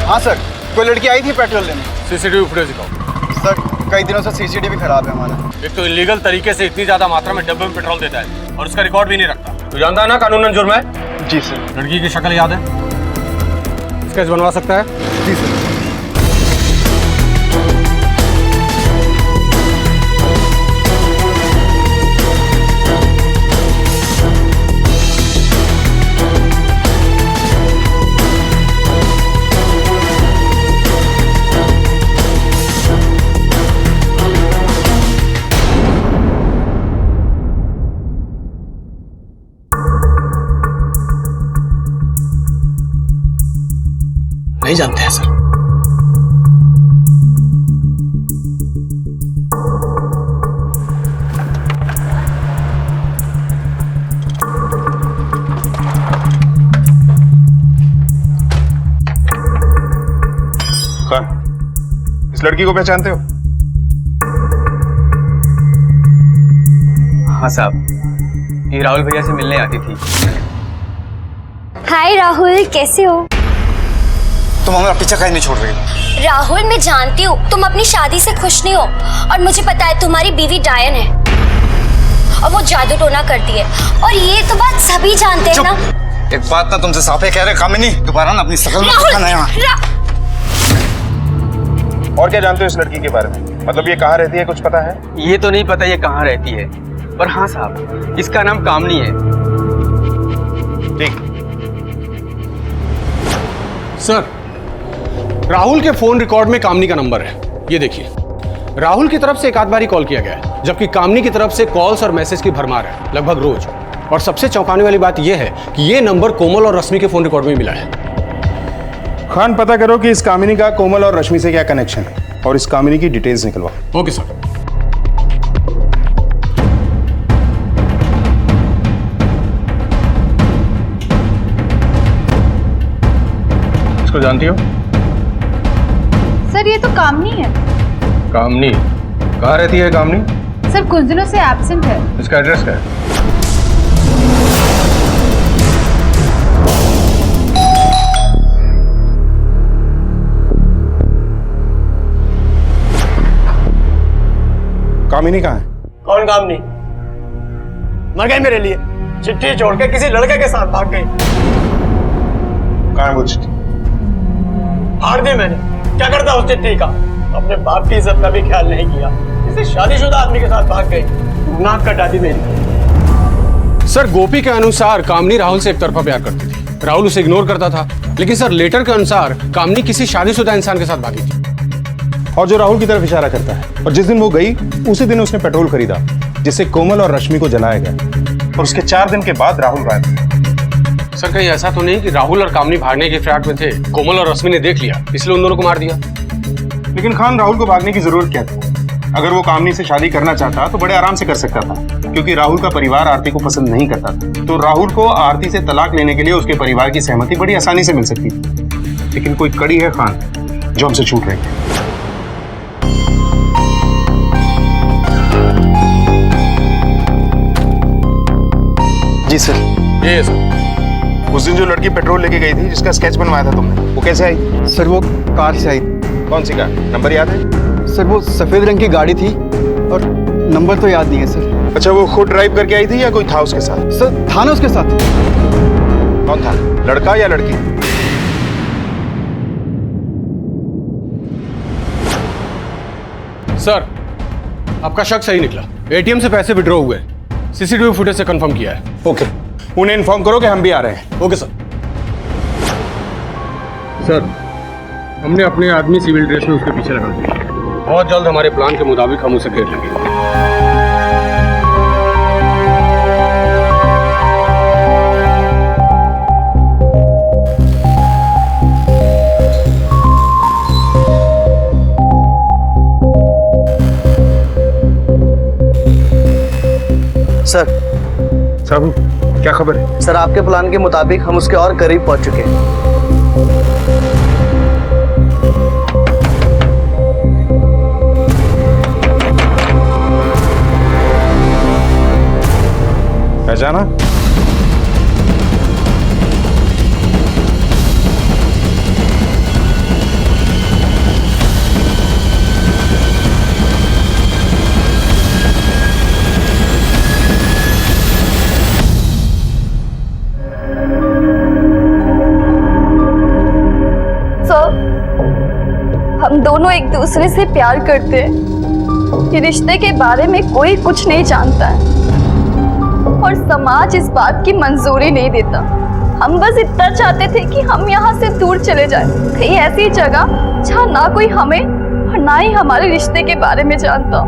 हाँ सर, कोई लड़की आई थी पेट्रोल लेने। सीसीटीवी फुटेज दिखाओ। सर, कई दिनों से सीसीटीवी खराब है हमारा। एक तो इलीगल तरीके से इतनी ज्यादा मात्रा में डब्बे में पेट्रोल देता है और उसका रिकॉर्ड भी नहीं रखता। तू जानता है ना कानूनन जुर्म है? जी सर। लड़की की शक्ल याद है? स्केच बनवा सकता है? जी सर। नहीं जानते हैं सर। कौन? इस लड़की को पहचानते हो? हाँ साहब, ये राहुल भैया से मिलने आती थी। हाय राहुल, कैसे हो? तुम हमारा पीछा कहीं नहीं छोड़ रही। राहुल, मैं जानती हूँ तुम अपनी शादी से खुश नहीं हो और मुझे पता है तुम्हारी बीवी डायन है और वो जादू टोना करती है और ये तो बात सभी जानते हैं ना। एक बात ना तुमसे साफ है कह रहे कामिनी, दोबारा ना अपनी शकल में दिखाना यहाँ। और क्या जानते हो इस लड़की के बारे में? मतलब ये कहाँ रहती है, कुछ पता है? ये तो नहीं पता ये कहाँ रहती है, पर हाँ साहब, इसका नाम कामनी है। ठीक। सर, राहुल के फोन रिकॉर्ड में कामनी का नंबर है, ये देखिए। राहुल की तरफ से एक आध बार ही कॉल किया गया है, जबकि कामनी की तरफ से कॉल्स और मैसेज की भरमार है, लगभग रोज। और सबसे चौंकाने वाली बात यह है कि यह नंबर कोमल और रश्मि के फोन रिकॉर्ड में मिला है। खान, पता करो कि इस कामिनी का कोमल और रश्मि से क्या कनेक्शन है और इस कामिनी की डिटेल्स निकलवाओ। Okay sir. इसको जानती हो? सर, ये तो कामनी है। कामनी? कहाँ रहती है कामनी? सर, कुछ दिनों से एब्सेंट है। इसका एड्रेस क्या है? कामिनी कहाँ है? कौन कामनी? मर गई मेरे लिए, चिट्ठी छोड़ के किसी लड़के के साथ भाग गई। कहाँ है वो चिट्ठी? फाड़ दी मैंने। क्या करता उस चिट्ठी का? अपने बाप की इज्जत का भी ख्याल नहीं किया, किसी शादीशुदा आदमी के साथ भाग गई। नाक कटा दी मेरी। सर, गोपी के अनुसार कामनी राहुल से एक तरफा प्यार करती थी, राहुल उसे इग्नोर करता था। लेकिन सर, लेटर के अनुसार कामनी किसी शादीशुदा इंसान के साथ भागी थी और जो राहुल की तरफ इशारा करता है। और जिस दिन वो गई उसी दिन उसने पेट्रोल खरीदा, जिससे कोमल और रश्मि को जलाया गया। और उसके 4 दिन के बाद राहुल गायब हुआ। सर, कहीं ऐसा तो नहीं कि राहुल और कामनी भागने के फिराक में थे, कोमल और रश्मि ने देख लिया इसलिए उन दोनों को मार दिया? लेकिन खान, राहुल को भागने की जरूरत क्या थी? अगर वो कामनी से शादी करना चाहता तो बड़े आराम से कर सकता था, क्योंकि राहुल का परिवार आरती को पसंद नहीं करता था। तो राहुल को आरती से तलाक लेने के लिए उसके परिवार की सहमति बड़ी आसानी से मिल सकती थी। लेकिन कोई कड़ी है खान जो हमसे छूट रही है। जी सर। ये सर, उस दिन जो लड़की पेट्रोल लेके गई थी, जिसका स्केच बनवाया था तुमने, वो कैसे आई? सर, वो कार से आई। कौन सी कार? नंबर याद है? सर, वो सफेद रंग की गाड़ी थी और नंबर तो याद नहीं है सर। अच्छा, वो खुद ड्राइव करके आई थी या कोई था उसके साथ? सर, था ना उसके साथ। कौन था, लड़का या लड़की? सर, आपका शक सही निकला। एटीएम से पैसे विड्रॉ हुए, सीसीटीवी फुटेज से कंफर्म किया है। ओके, उन्हें इन्फॉर्म करो कि हम भी आ रहे हैं। Okay sir. सर, हमने अपने आदमी सिविल ड्रेस में उसके पीछे लगा दिया। बहुत जल्द हमारे प्लान के मुताबिक हम उसे घेर लेंगे। सर, साहब क्या खबर है? सर आपके प्लान के मुताबिक हम उसके और करीब पहुंच चुके हैं। पहचाना? हम दोनों एक दूसरे से प्यार करते हैं। ये रिश्ते के बारे में कोई कुछ नहीं जानता है और समाज इस बात की मंजूरी नहीं देता। हम बस इतना चाहते थे कि हम यहाँ से दूर चले जाएं, कहीं ऐसी जगह जहाँ ना कोई हमें और ना ही हमारे रिश्ते के बारे में जानता।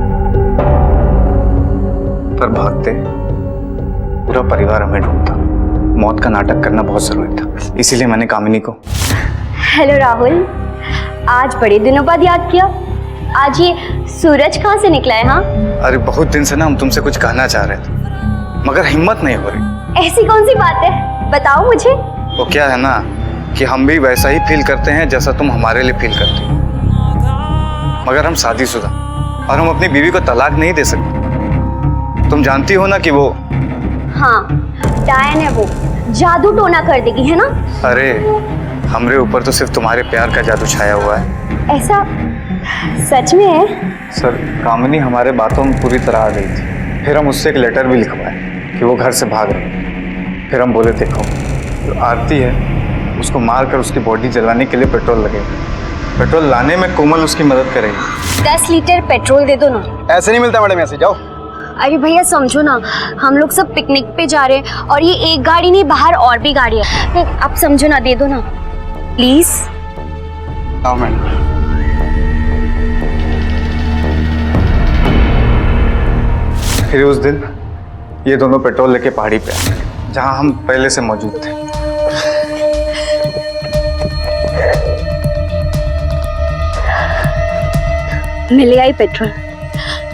पर भागते पूरा परिवार हमें ढूंढता। मौत का नाटक करना बहुत जरूरी था, इसीलिए मैंने कामिनी को। हेलो राहुल, आज बड़े दिनों बाद याद किया। आज ये सूरज कहाँ से निकला है? हाँ, अरे बहुत दिन से ना हम तुमसे कुछ कहना चाह रहे थे, मगर हिम्मत नहीं हो रही। ऐसी कौन सी बात है, बताओ मुझे। वो क्या है ना कि हम भी वैसा ही फील करते हैं जैसा तुम हमारे लिए फील करती हो, मगर हम शादीशुदा और हम अपनी बीवी को तलाक नहीं दे सकते। तुम जानती हो ना कि वो। हाँ, डायन है वो, जादू टोना कर देगी, है ना? अरे हमरे ऊपर तो सिर्फ तुम्हारे प्यार का जादू छाया हुआ है। ऐसा सच में है? सर, कामिनी हमारे बातों में पूरी तरह आ गई थी। फिर हम उससे एक लेटर भी लिखवाए कि वो घर से भाग रही। फिर हम बोले देखो, जो आरती है उसको मार कर उसकी बॉडी जलाने के लिए पेट्रोल लगेगा। पेट्रोल लाने में कोमल उसकी मदद करेगी। 10 लीटर पेट्रोल दे दो ना। ऐसे नहीं मिलता मैडम, ऐसे जाओ। अरे भैया समझो ना, हम लोग सब पिकनिक पे जा रहे हैं और ये एक गाड़ी नहीं, बाहर और भी गाड़ी है। आप समझो ना, दे दो ना प्लीज। हाँ मैडम। फिर उस दिन ये दोनों पेट्रोल लेके पहाड़ी पे आए जहां हम पहले से मौजूद थे। मिल गया ही पेट्रोल,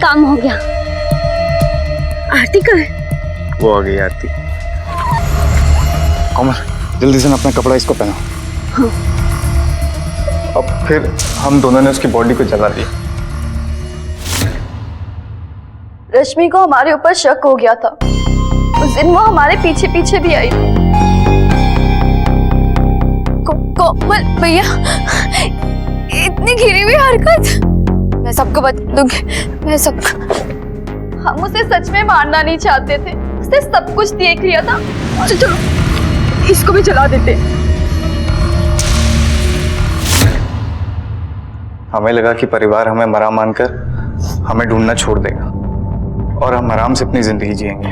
काम हो गया। आरती कहाँ है? वो आ गई आरती। कोमल जल्दी से अपना कपड़ा इसको पहनाओ। हाँ। अब फिर हम दोनों ने उसकी बॉडी को जला दिया। रश्मि को हमारे ऊपर शक हो गया था। उस दिन वो हमारे पीछे पीछे भी आई थी। कोमल भैया, इतनी घिरी हुई हरकत मैं सबको बता दूंगी। मैं सबको। हम उसे सच में मारना नहीं चाहते थे, उसने सब कुछ देख लिया था। चलो इसको भी जला देते। हमें लगा कि परिवार हमें मरा मानकर हमें ढूंढना छोड़ देगा और हम आराम से अपनी जिंदगी जिएंगे।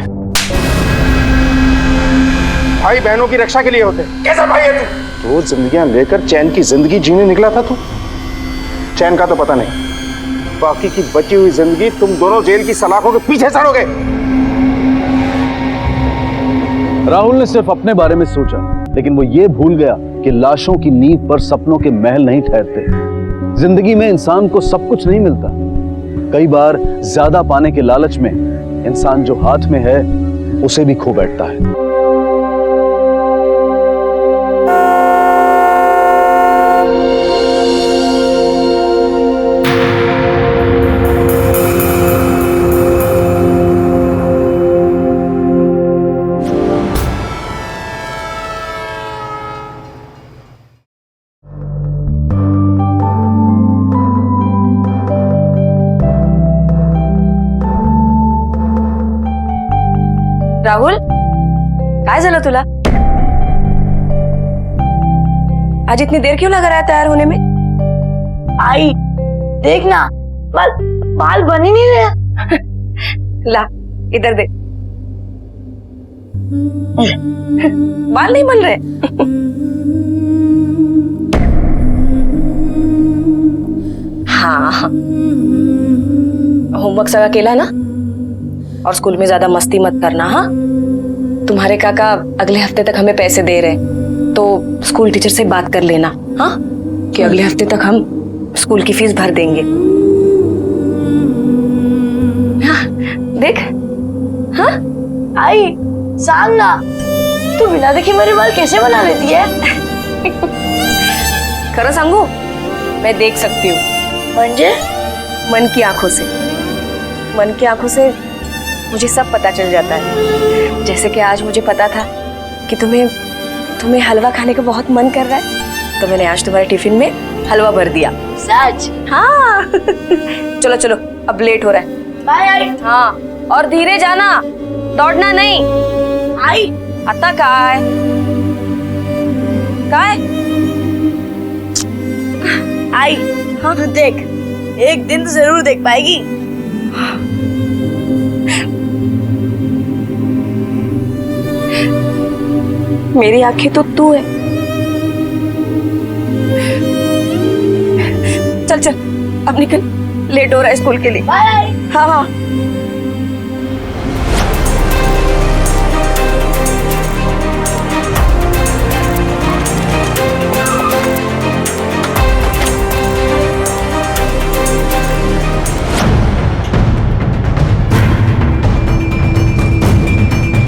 भाई बहनों की रक्षा के लिए होते। कैसा भाई है तू? 2 जिंदगियां लेकर चैन की जिंदगी जीने निकला था तू। चैन का तो पता नहीं, बाकी की बची हुई जिंदगी तुम दोनों जेल की सलाखों के पीछे सड़ोगे। राहुल ने सिर्फ अपने बारे में सोचा, लेकिन वो ये भूल गया कि लाशों की नींव पर सपनों के महल नहीं ठहरते। जिंदगी में इंसान को सब कुछ नहीं मिलता। कई बार ज्यादा पाने के लालच में इंसान जो हाथ में है उसे भी खो बैठता है। राहुल, काय झालं तुला? आज इतनी देर क्यों लगा रहा है तैयार होने में? आई देख ना, बाल बन ही नहीं रहे। ला इधर देख। बाल नहीं बन रहे। हाँ, होमवर्क सब अकेला ना, और स्कूल में ज्यादा मस्ती मत करना। हाँ, तुम्हारे काका अगले हफ्ते तक हमें पैसे दे रहे, तो स्कूल टीचर से बात कर लेना। हाँ, कि अगले हफ्ते तक हम स्कूल की फीस भर देंगे। हाँ, देख। हाँ आई सांगना, तू बिना देखे मेरे बाल कैसे बना लेती है? खरं सांगू, मैं देख सकती हूँ। म्हणजे? मन की आंखों से। मन की आंखों से मुझे सब पता चल जाता है। जैसे कि आज मुझे पता था कि तुम्हें हलवा खाने का बहुत मन कर रहा है, तो मैंने आज तुम्हारे टिफिन में हलवा भर दिया। सच? हाँ। चलो चलो, अब लेट हो रहा है। बाय आई। हाँ, और धीरे जाना, दौड़ना नहीं। आई। आता काय आई। हाँ देख, एक दिन तो जरूर देख पाएगी। मेरी आंखें तो तू है। चल चल, अब निकल, लेट हो रहा है स्कूल के लिए। बाय। हाँ हाँ।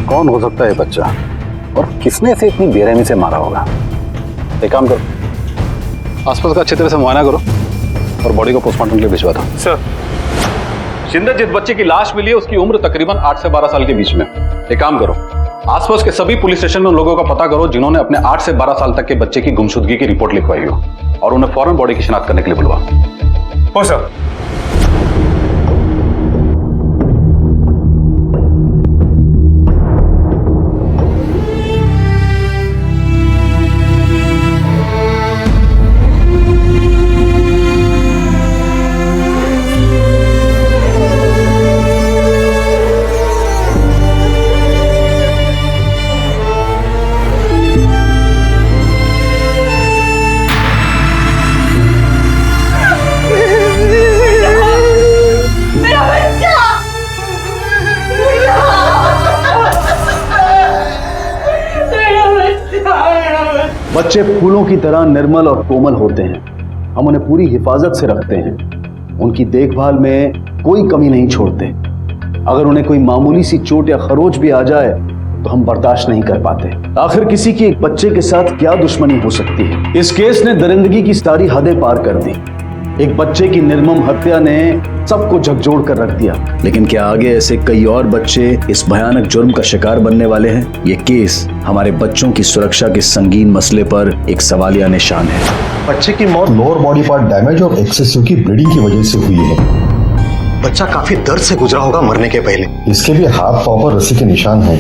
कौन हो सकता है बच्चा और किसने इसे इतनी बेरहमी से मारा होगा? एक काम करो, आसपास का अच्छी तरह से मुआयना करो और बॉडी को पोस्टमार्टम के लिए भिजवा दो। सर, जिंदा जिस बच्चे की लाश मिली है उसकी उम्र तकरीबन 8 से 12 साल के बीच में। एक काम करो, आसपास के सभी पुलिस स्टेशन में उन लोगों का पता करो जिन्होंने अपने 8 से 12 साल तक के बच्चे की गुमशुदगी की रिपोर्ट लिखवाई हो, और उन्हें फौरन बॉडी की शिनाख्त करने के लिए बुलवाओ। हो सर। बच्चे फूलों की तरह निर्मल और कोमल होते हैं। हम उन्हें पूरी हिफाजत से रखते हैं, उनकी देखभाल में कोई कमी नहीं छोड़ते। अगर उन्हें कोई मामूली सी चोट या खरोच भी आ जाए तो हम बर्दाश्त नहीं कर पाते। आखिर किसी की एक बच्चे के साथ क्या दुश्मनी हो सकती है? इस केस ने दरिंदगी की सारी हदें पार कर दी। एक बच्चे की निर्मम हत्या ने सबको झकझोर कर रख दिया। लेकिन क्या आगे ऐसे कई और बच्चे इस भयानक जुर्म का शिकार बनने वाले हैं? ये केस हमारे बच्चों की सुरक्षा के संगीन मसले पर एक सवालिया निशान है। बच्चे की मौत लोअर बॉडी पार्ट डैमेज और एक्सेसिव की ब्लीडिंग की वजह से हुई है। बच्चा काफी दर्द से गुजरा होगा मरने के पहले। इसके भी हाथ पांव पर रस्सी के निशान हैं।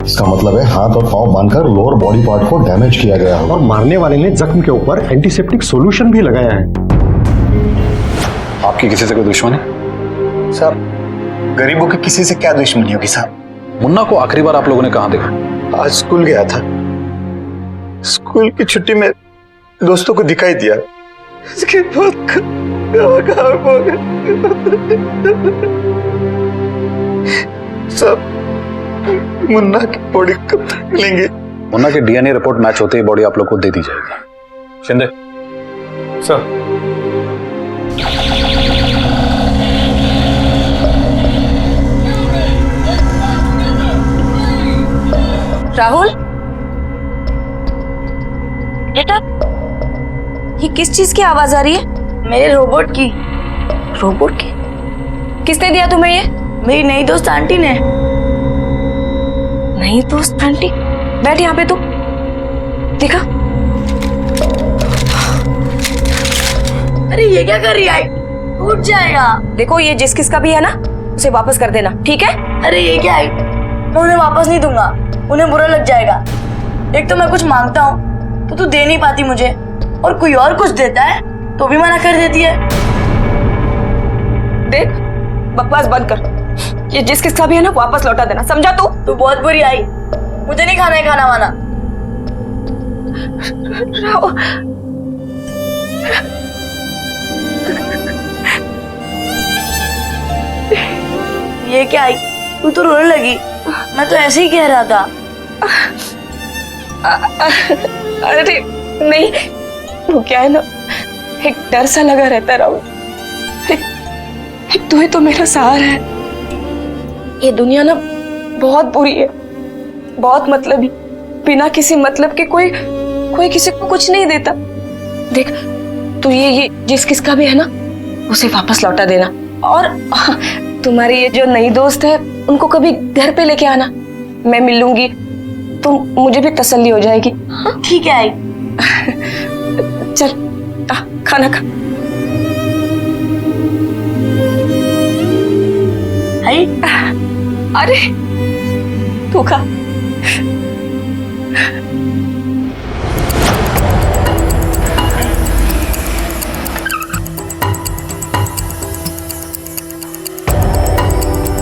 इसका मतलब है हाथ और पांव बांधकर लोअर बॉडी पार्ट को डैमेज किया गया है। और मारने वाले ने जख्म के ऊपर एंटीसेप्टिक सॉल्यूशन भी लगाया है। आपकी किसी से कोई दुश्मनी? साहब, गरीबों की किसी से क्या दुश्मनी होगी साहब। मुन्ना को आखिरी बार आप लोगों ने कहाँ देखा? आज स्कूल गया था। स्कूल की छुट्टी में दोस्तों को दिखाई दिया। इसके बाद सब मुन्ना की बॉडी कब तक मिलेंगे? मुन्ना की डीएनए रिपोर्ट मैच होते ही बॉडी आप लोग को दे दी जाएगी। शिंदे सर। राहुल, बेटा, ये किस चीज की आवाज आ रही है? मेरे रोबोट की। रोबोट की? किसने दिया तुम्हें ये? मेरी नई दोस्त आंटी ने। नई दोस्त आंटी? बैठ यहाँ पे तू, देखा। अरे ये क्या कर रही है? टूट जाएगा। देखो, ये जिस किस का भी है ना, उसे वापस कर देना, ठीक है? अरे ये क्या है? मैं उन्हें वापस नहीं दूंगा, उन्हें बुरा लग जाएगा। एक तो मैं कुछ मांगता हूँ तो तू दे नहीं पाती मुझे, और कोई और कुछ देता है तो भी मना कर देती है। देख, बकवास बंद कर। ये जिस किस का भी है ना, वापस लौटा देना, समझा तू? तू बहुत बुरी आई, मुझे नहीं खाना है खाना वाना। ये क्या आई? तू तो रोने लगी। मैं तो ऐसे ही कह रहा था। अरे नहीं, वो क्या है ना, एक डर सा लगा रहता राहुल। तू ही तो मेरा सहारा है। ये दुनिया ना बहुत बुरी है, बहुत मतलबी, बिना किसी मतलब के कोई किसी को कुछ नहीं देता। देख तू ये जिस किसका भी है ना, उसे वापस लौटा देना। और तुम्हारी ये जो नई दोस्त है उनको कभी घर पे लेके आना, मैं मिल लूंगी तो मुझे भी तसल्ली हो जाएगी। हाँ? ठीक है आई। चल खाना खा। आई? अरे तू खा।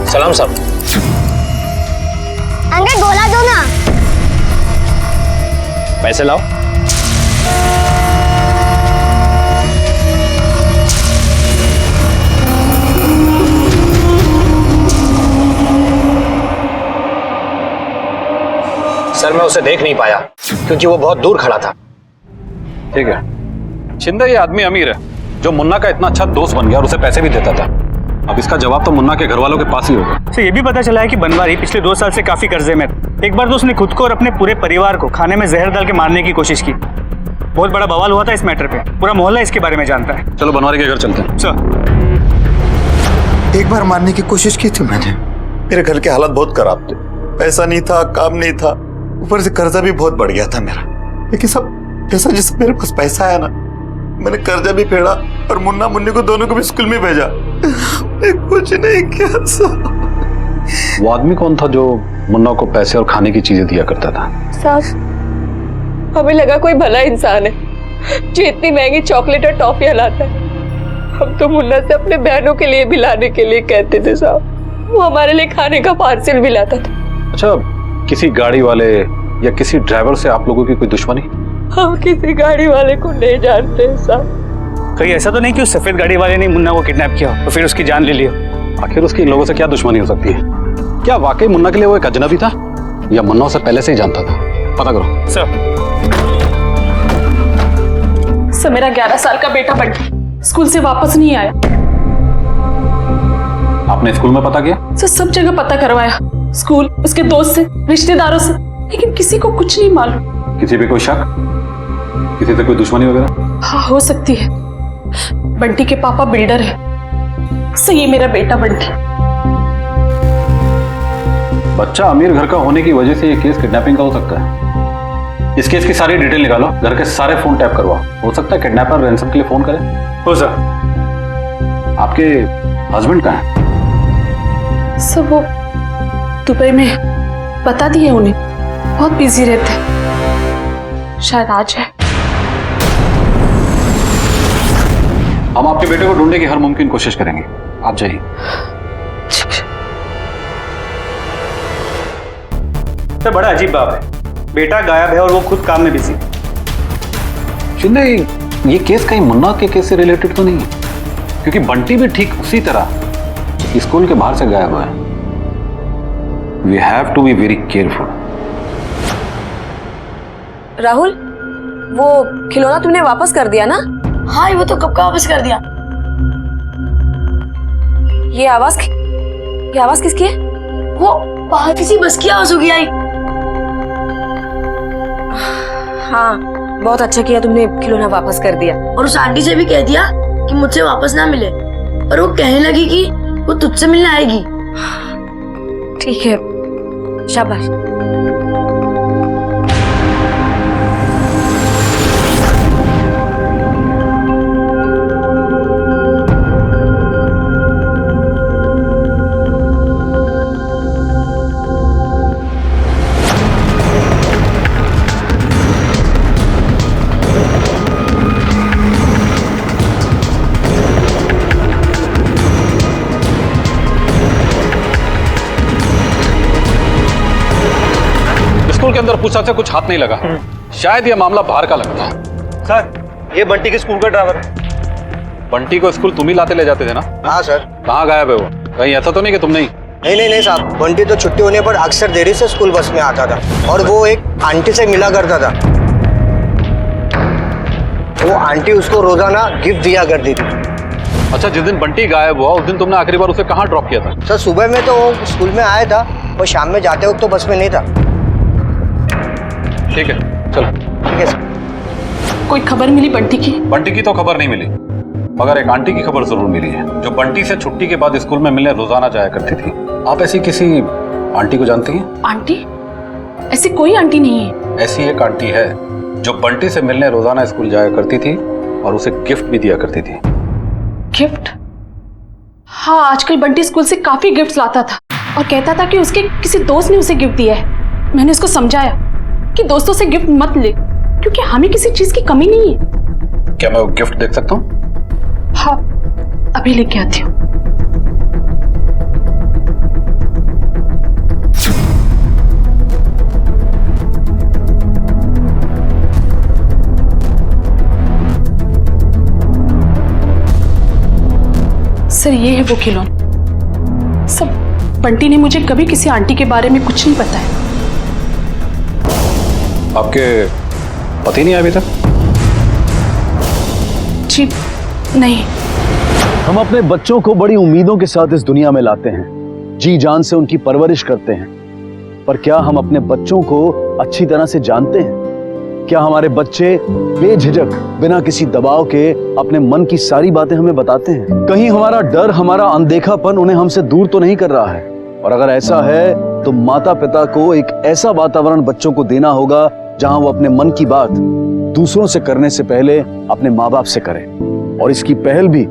सलाम साहब। अंकल गोला दो ना। पैसे लाओ। सर मैं उसे देख नहीं पाया क्योंकि वो बहुत दूर खड़ा था। ठीक है, शिंदे ये आदमी अमीर है जो मुन्ना का इतना अच्छा दोस्त बन गया और उसे पैसे भी देता था। अब इसका जवाब तो मुन्ना के घर वालों के पास ही होगा। तो ये भी पता चला है कि बनवारी पिछले 2 साल से काफी कर्जे में था। एक बार तो उसने खुद को और अपने पूरे परिवार को खाने में जहर डाल के मारने की कोशिश की। बहुत बड़ा बवाल हुआ था इस मैटर पे, पूरा मोहल्ला इसके बारे में जानता है। चलो बनवारी के घर चलते हैं। सर एक बार मारने की कोशिश की थी मैंने। मेरे घर के हालात बहुत खराब थे, पैसा नहीं था, काम नहीं था, ऊपर से कर्जा भी बहुत बढ़ गया था मेरा। लेकिन सब जैसा जैसा मेरे पास पैसा आया ना, मैंने कर्जा भी फेड़ा और मुन्ना मुन्नी को दोनों को भी स्कूल में भेजा। कुछ नहीं किया साहब। वो आदमी कौन था जो मुन्ना को पैसे और खाने की चीजें दिया करता था? साहब हमें लगा कोई भला इंसान है जो इतनी महंगी चॉकलेट और टॉफियां लाता है। हम तो मुन्ना से अपने बहनों के लिए भी लाने के लिए कहते थे साहब। वो हमारे लिए खाने का पार्सल भी लाता था। अच्छा, किसी गाड़ी वाले या किसी ड्राइवर से आप लोगों की कोई दुश्मनी? हम किसी गाड़ी वाले को नहीं जानते साहब। कहीं ऐसा तो नहीं कि उस सफेद गाड़ी वाले ने मुन्ना को किडनैप किया तो फिर उसकी जान ले लिया? आखिर उसकी इन लोगों से क्या दुश्मनी हो सकती है? क्या वाकई मुन्ना के लिए वो एक अजनबी था या मुन्ना उसे पहले से ही जानता था? पता करो। सर मेरा 11 साल का बेटा बंटी स्कूल से वापस नहीं आया। आपने स्कूल में पता किया? सर सब जगह पता करवाया, स्कूल, उसके दोस्त से, रिश्तेदारों से, लेकिन किसी को कुछ नहीं मालूम। किसी पे कोई शक? किसी से कोई दुश्मनी वगैरह? हाँ हो सकती है। बंटी के पापा बिल्डर है, सही मेरा बेटा बंटी। बच्चा अमीर घर का होने की वजह से ये केस किडनैपिंग का हो सकता है। इस केस की सारी डिटेल निकालो, घर के सारे फोन टैप करवाओ। हो सकता है किडनैपर रैंसम के लिए फोन करे। हो सर। आपके हस्बैंड कहाँ हैं? सर वो दुबई में, बता दिए उन्हें, बहुत बिजी रहते हैं, शायद आज है। हम आपके बेटे को ढूंढने की हर मुमकिन कोशिश करेंगे, आप जाइए। तो बड़ा अजीब बात है, बेटा गायब है और वो खुद काम में बिजी। शिंदे, ये केस कहीं मुन्ना के केस से रिलेटेड तो नहीं है? क्योंकि बंटी भी ठीक उसी तरह स्कूल के बाहर से गायब हुआ है। We have to be very careful. Rahul, वो खिलौना तुमने वापस कर दिया ना? हाँ वो तो कब का वापस कर दिया। ये आवाज किसकी है? वो बाहर किसी बस की आवाज होगी आई। हाँ बहुत अच्छा किया तुमने खिलौना वापस कर दिया। और उस आंटी से भी कह दिया कि मुझसे वापस ना मिले, और वो कहने लगी कि वो तुझसे मिलने आएगी। ठीक है, शाबाश। स्कूल के अंदर पूछा से कुछ हाथ नहीं लगा। शायद ये मामला बाहर का लगता है। सर ये बंटी के स्कूल का ड्राइवर है। बंटी को स्कूल तुम ही लाते ले जाते थे ना? हाँ सर। कहाँ गायब है वो? कहीं ऐसा तो नहीं कि तुम नहीं? नहीं साहब, बंटी तो छुट्टी होने पर अक्सर देरी से स्कूल बस में आता था और वो एक आंटी से मिला करता था। वो आंटी उसको रोजाना गिफ्ट दिया करती थी। अच्छा, जिस दिन बंटी गायब हुआ उस दिन तुमने आखिरी बार उसे कहाँ ड्रॉप किया था? सर सुबह में तो वो स्कूल में आया था और शाम में जाते वक्त तो बस में नहीं था। ठीक है चलो। ठीक है सर। कोई खबर मिली बंटी की? बंटी की तो खबर नहीं मिली, मगर एक आंटी की खबर जरूर मिली है, जो बंटी से छुट्टी के बाद स्कूल में मिलने रोजाना जाया करती थी। आप ऐसी किसी आंटी को जानती हैं? आंटी? ऐसी कोई आंटी नहीं है। ऐसी एक आंटी है जो बंटी से मिलने रोजाना स्कूल जाया करती थी और उसे गिफ्ट भी दिया करती थी। गिफ्ट? हाँ, आजकल बंटी स्कूल से काफी गिफ्ट्स लाता था और कहता था कि उसके किसी दोस्त ने उसे गिफ्ट दिया है। मैंने उसको समझाया कि दोस्तों से गिफ्ट मत ले, क्योंकि हमें किसी चीज की कमी नहीं है। क्या मैं वो गिफ्ट देख सकता हूँ? हाँ, अभी लेके आती हूँ। सर, ये है वो खिलौना। सब बंटी ने मुझे कभी किसी आंटी के बारे में कुछ नहीं बताया। आपके पति नहीं आए अभी तक? जी नहीं। हम अपने बच्चों को बड़ी उम्मीदों के साथ इस दुनिया में लाते हैं, जी जान से उनकी परवरिश करते हैं, पर क्या हम अपने बच्चों को अच्छी तरह से जानते हैं? क्या हमारे बच्चे बेझिझक बिना किसी दबाव के अपने मन की सारी बातें हमें बताते हैं? कहीं हमारा डर, हमारा अनदेखापन उन्हें हमसे दूर तो नहीं कर रहा है? और अगर ऐसा है तो माता पिता को एक ऐसा वातावरण बच्चों को देना होगा जहां वो अपने मन की बात दूसरों से करने से पहले अपने माँ बाप से करें, और इसकी पहल भी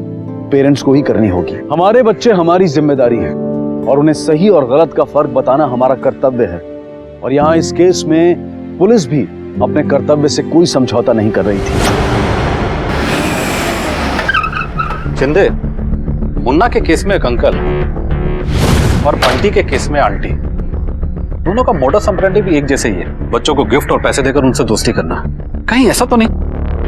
पेरेंट्स को ही करनी होगी। हमारे बच्चे हमारी जिम्मेदारी है और उन्हें सही और गलत का फर्क बताना हमारा कर्तव्य है। और यहाँ इस केस में पुलिस भी अपने कर्तव्य से कोई समझौता नहीं कर रही थी। चिंदे, मुन्ना के केस में एक अंकल और बंटी के केस में आंटी, दोनों का मोडस ऑपरेंडी भी एक जैसे ही है, बच्चों को गिफ्ट और पैसे देकर उनसे दोस्ती करना। कहीं ऐसा तो नहीं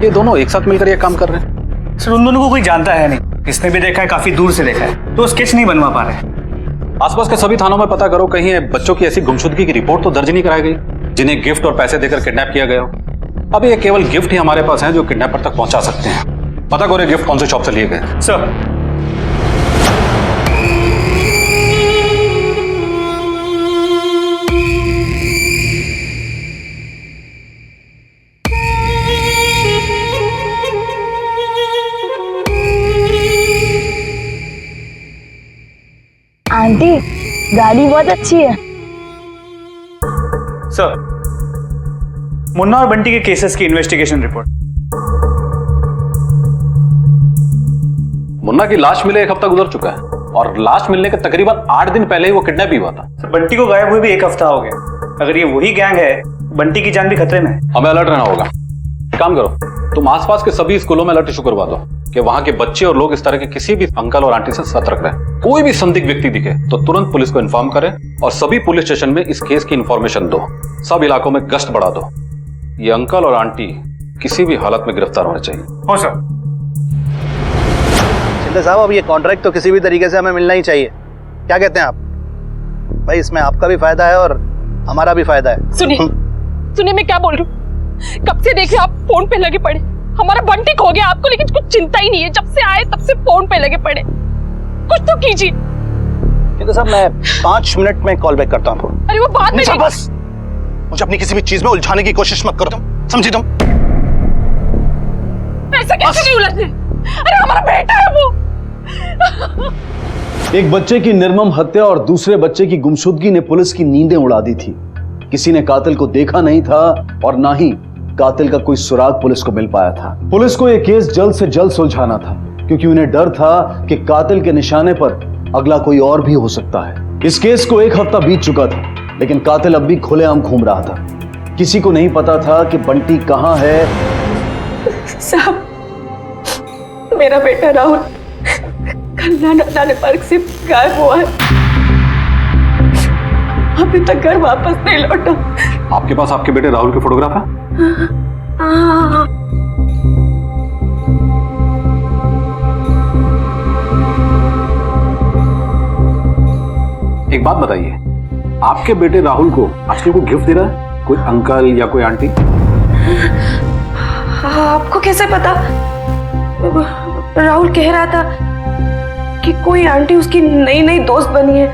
ये दोनों एक साथ मिलकर ये काम कर रहे हैं? सर, उन दोनों को कोई जानता है नहीं, इसने भी देखा है, काफी दूर से देखा है, तो स्केच नहीं बनवा पा रहे। आसपास के सभी थानों में पता करो, कहीं बच्चों की ऐसी गुमशुदगी की रिपोर्ट तो दर्ज नहीं कराई गई जिन्हें गिफ्ट और पैसे देकर किडनैप किया गया हो। अब ये केवल गिफ्ट ही हमारे पास हैं जो किडनैपर तक पहुंचा सकते हैं। पता करो गिफ्ट कौन से शॉप से लिए गए। सर, आंटी, गाड़ी बहुत अच्छी है। सर, मुन्ना और बंटी के केसेस की इन्वेस्टिगेशन रिपोर्ट। मुन्ना की लाश मिले 1 हफ्ता गुजर चुका है और लाश मिलने के तकरीबन 8 दिन पहले ही वो किडनैप भी हुआ था। सर, बंटी को गायब हुए भी 1 हफ्ता हो गया। अगर ये वही गैंग है, बंटी की जान भी खतरे में है। हमें अलर्ट रहना होगा। काम करो, तुम आसपास के सभी स्कूलों में अलर्ट इशू करवा दो कि वहां के बच्चे और लोग इस तरह के किसी भी अंकल और आंटी से सतर्क रहें। कोई भी संदिग्ध व्यक्ति दिखे तो तुरंत पुलिस को इन्फॉर्म करें और सभी पुलिस स्टेशन में इस केस की इंफॉर्मेशन दो। सब इलाकों में गश्त बढ़ा दो। ये अंकल और आंटी किसी भी हालत में गिरफ्तार होने चाहिए। हो सर। शिंदे साहब, अब ये कॉन्ट्रैक्ट तो किसी भी तरीके से हमें मिलना ही चाहिए। क्या कहते हैं आप? भाई, इसमें आपका भी फायदा है और हमारा भी फायदा है। सुनिए मैं क्या बोल रही हूँ। कब से देखे आप फोन पे लगे पड़े। हमारा बंटी खो गया आपको, लेकिन कुछ चिंता ही नहीं है। जब से आए तब से फोन पे लगे पड़े। कुछ तो कीजिए। शिंदे साहब, मैं 5 मिनट में कॉल बैक करता हूँ। अरे वो बात में बस मुझे अपनी किसी भी चीज में उलझाने की कोशिश मत करो, समझी तुम? ऐसा कैसे नहीं उलझने? अरे हमारा बेटा है वो। एक बच्चे की निर्मम हत्या और दूसरे बच्चे की गुमशुदगी ने पुलिस की नींदें उड़ा दी थी। किसी ने कातिल को देखा नहीं था और ना ही कातिल का कोई सुराग पुलिस को मिल पाया था। पुलिस को यह केस जल्द से जल्द सुलझाना था, क्योंकि उन्हें डर था कि कातिल के निशाने पर अगला कोई और भी हो सकता है। इस केस को 1 हफ्ता बीत चुका था, लेकिन कातिल अब भी खुलेआम घूम रहा था। किसी को नहीं पता था कि बंटी कहां है। साहब, मेरा बेटा राहुल कल नाना पार्क से गायब हुआ है। अभी तक घर वापस नहीं लौटा। आपके पास आपके बेटे राहुल के फोटोग्राफ है? हाँ। एक बात बताइए, आपके बेटे राहुल को आजकल कोई गिफ्ट दे रहा है? कोई अंकल या कोई आंटी? आपको कैसे पता? राहुल कह रहा था कि कोई आंटी उसकी नई नई दोस्त बनी है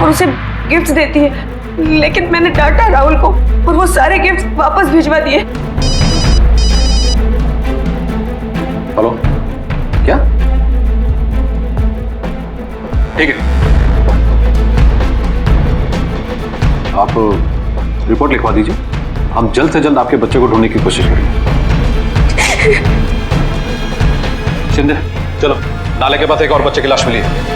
और उसे गिफ्ट देती है। लेकिन मैंने डांटा राहुल को और वो सारे गिफ्ट वापस भिजवा दिए। हेलो, क्या? ठीक है, आप रिपोर्ट लिखवा दीजिए। हम जल्द से जल्द आपके बच्चे को ढूंढने की कोशिश करेंगे। शिंदे, चलो, नाले के पास एक और बच्चे की लाश मिली है।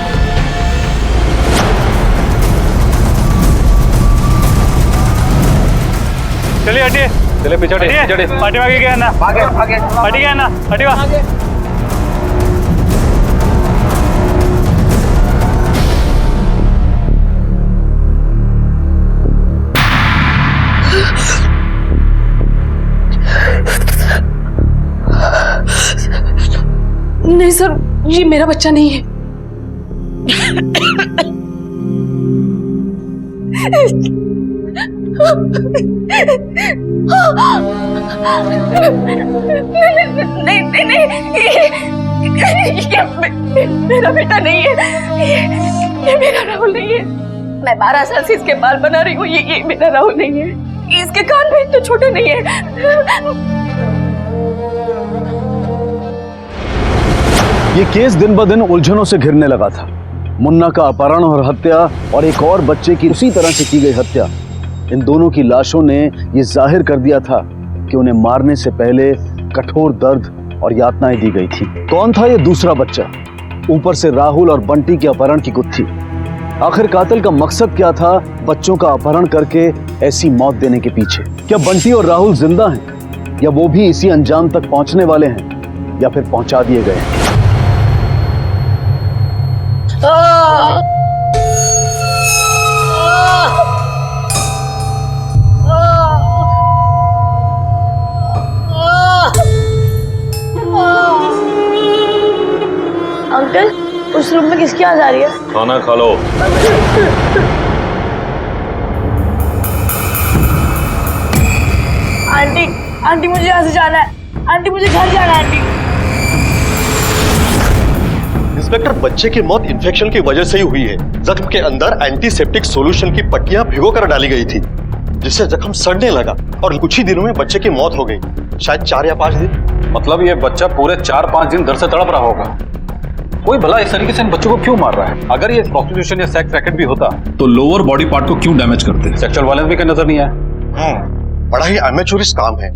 चलिए हटिए, चले पीछे हटिए। पार्टी वागे गया ना, भागे भागे हटी गया ना, हटिवा। नहीं सर, ये मेरा बच्चा नहीं है। नहीं नहीं नहीं, ये मेरा बेटा नहीं है, ये मेरा राहुल नहीं है। मैं 12 साल से इसके बाल बना रही हूँ, ये मेरा राहुल नहीं है। इसके कान भी तो छोटे नहीं है। ये केस दिन ब दिन उलझनों से घिरने लगा था। मुन्ना का अपहरण और हत्या और एक और बच्चे की उसी तरह से की गई हत्या, इन दोनों की लाशों ने ये जाहिर कर दिया था कि उन्हें मारने से पहले कठोर दर्द और यातनाएं दी गई थी। कौन था ये दूसरा बच्चा? ऊपर से राहुल और बंटी के अपहरण की गुत्थी। आखिर कातिल का मकसद क्या था बच्चों का अपहरण करके ऐसी मौत देने के पीछे? क्या बंटी और राहुल जिंदा हैं, या वो भी इसी अंजाम तक पहुंचने वाले हैं, या फिर पहुंचा दिए गए हैं? अंकल, उस रूम में किसकी आवाज आ रही है? खाना खा लो। आंटी, आंटी मुझे यहाँ से जाना है। आंटी मुझे घर जाना है। आंटी, इंस्पेक्टर, बच्चे की मौत इन्फेक्शन की वजह से ही हुई है। जख्म के अंदर एंटीसेप्टिक सॉल्यूशन की पट्टियां भिगोकर डाली गई थी, जिससे जख्म सड़ने लगा और कुछ ही दिनों में बच्चे की मौत हो गई, शायद 4 या 5 दिन। मतलब ये बच्चा पूरे 4-5 दिन दर्द से तड़प रहा होगा। कोई भला इस तरीके से इन बच्चों को क्यों मार रहा है? अगर ये प्रोस्टिट्यूशन या सेक्स रैकेट भी होता तो लोअर बॉडी पार्ट को क्यों डैमेज करते? सेक्सुअल वायलेंस भी कहीं नजर नहीं आया। बड़ा ही अमेचूरिस्ट काम है।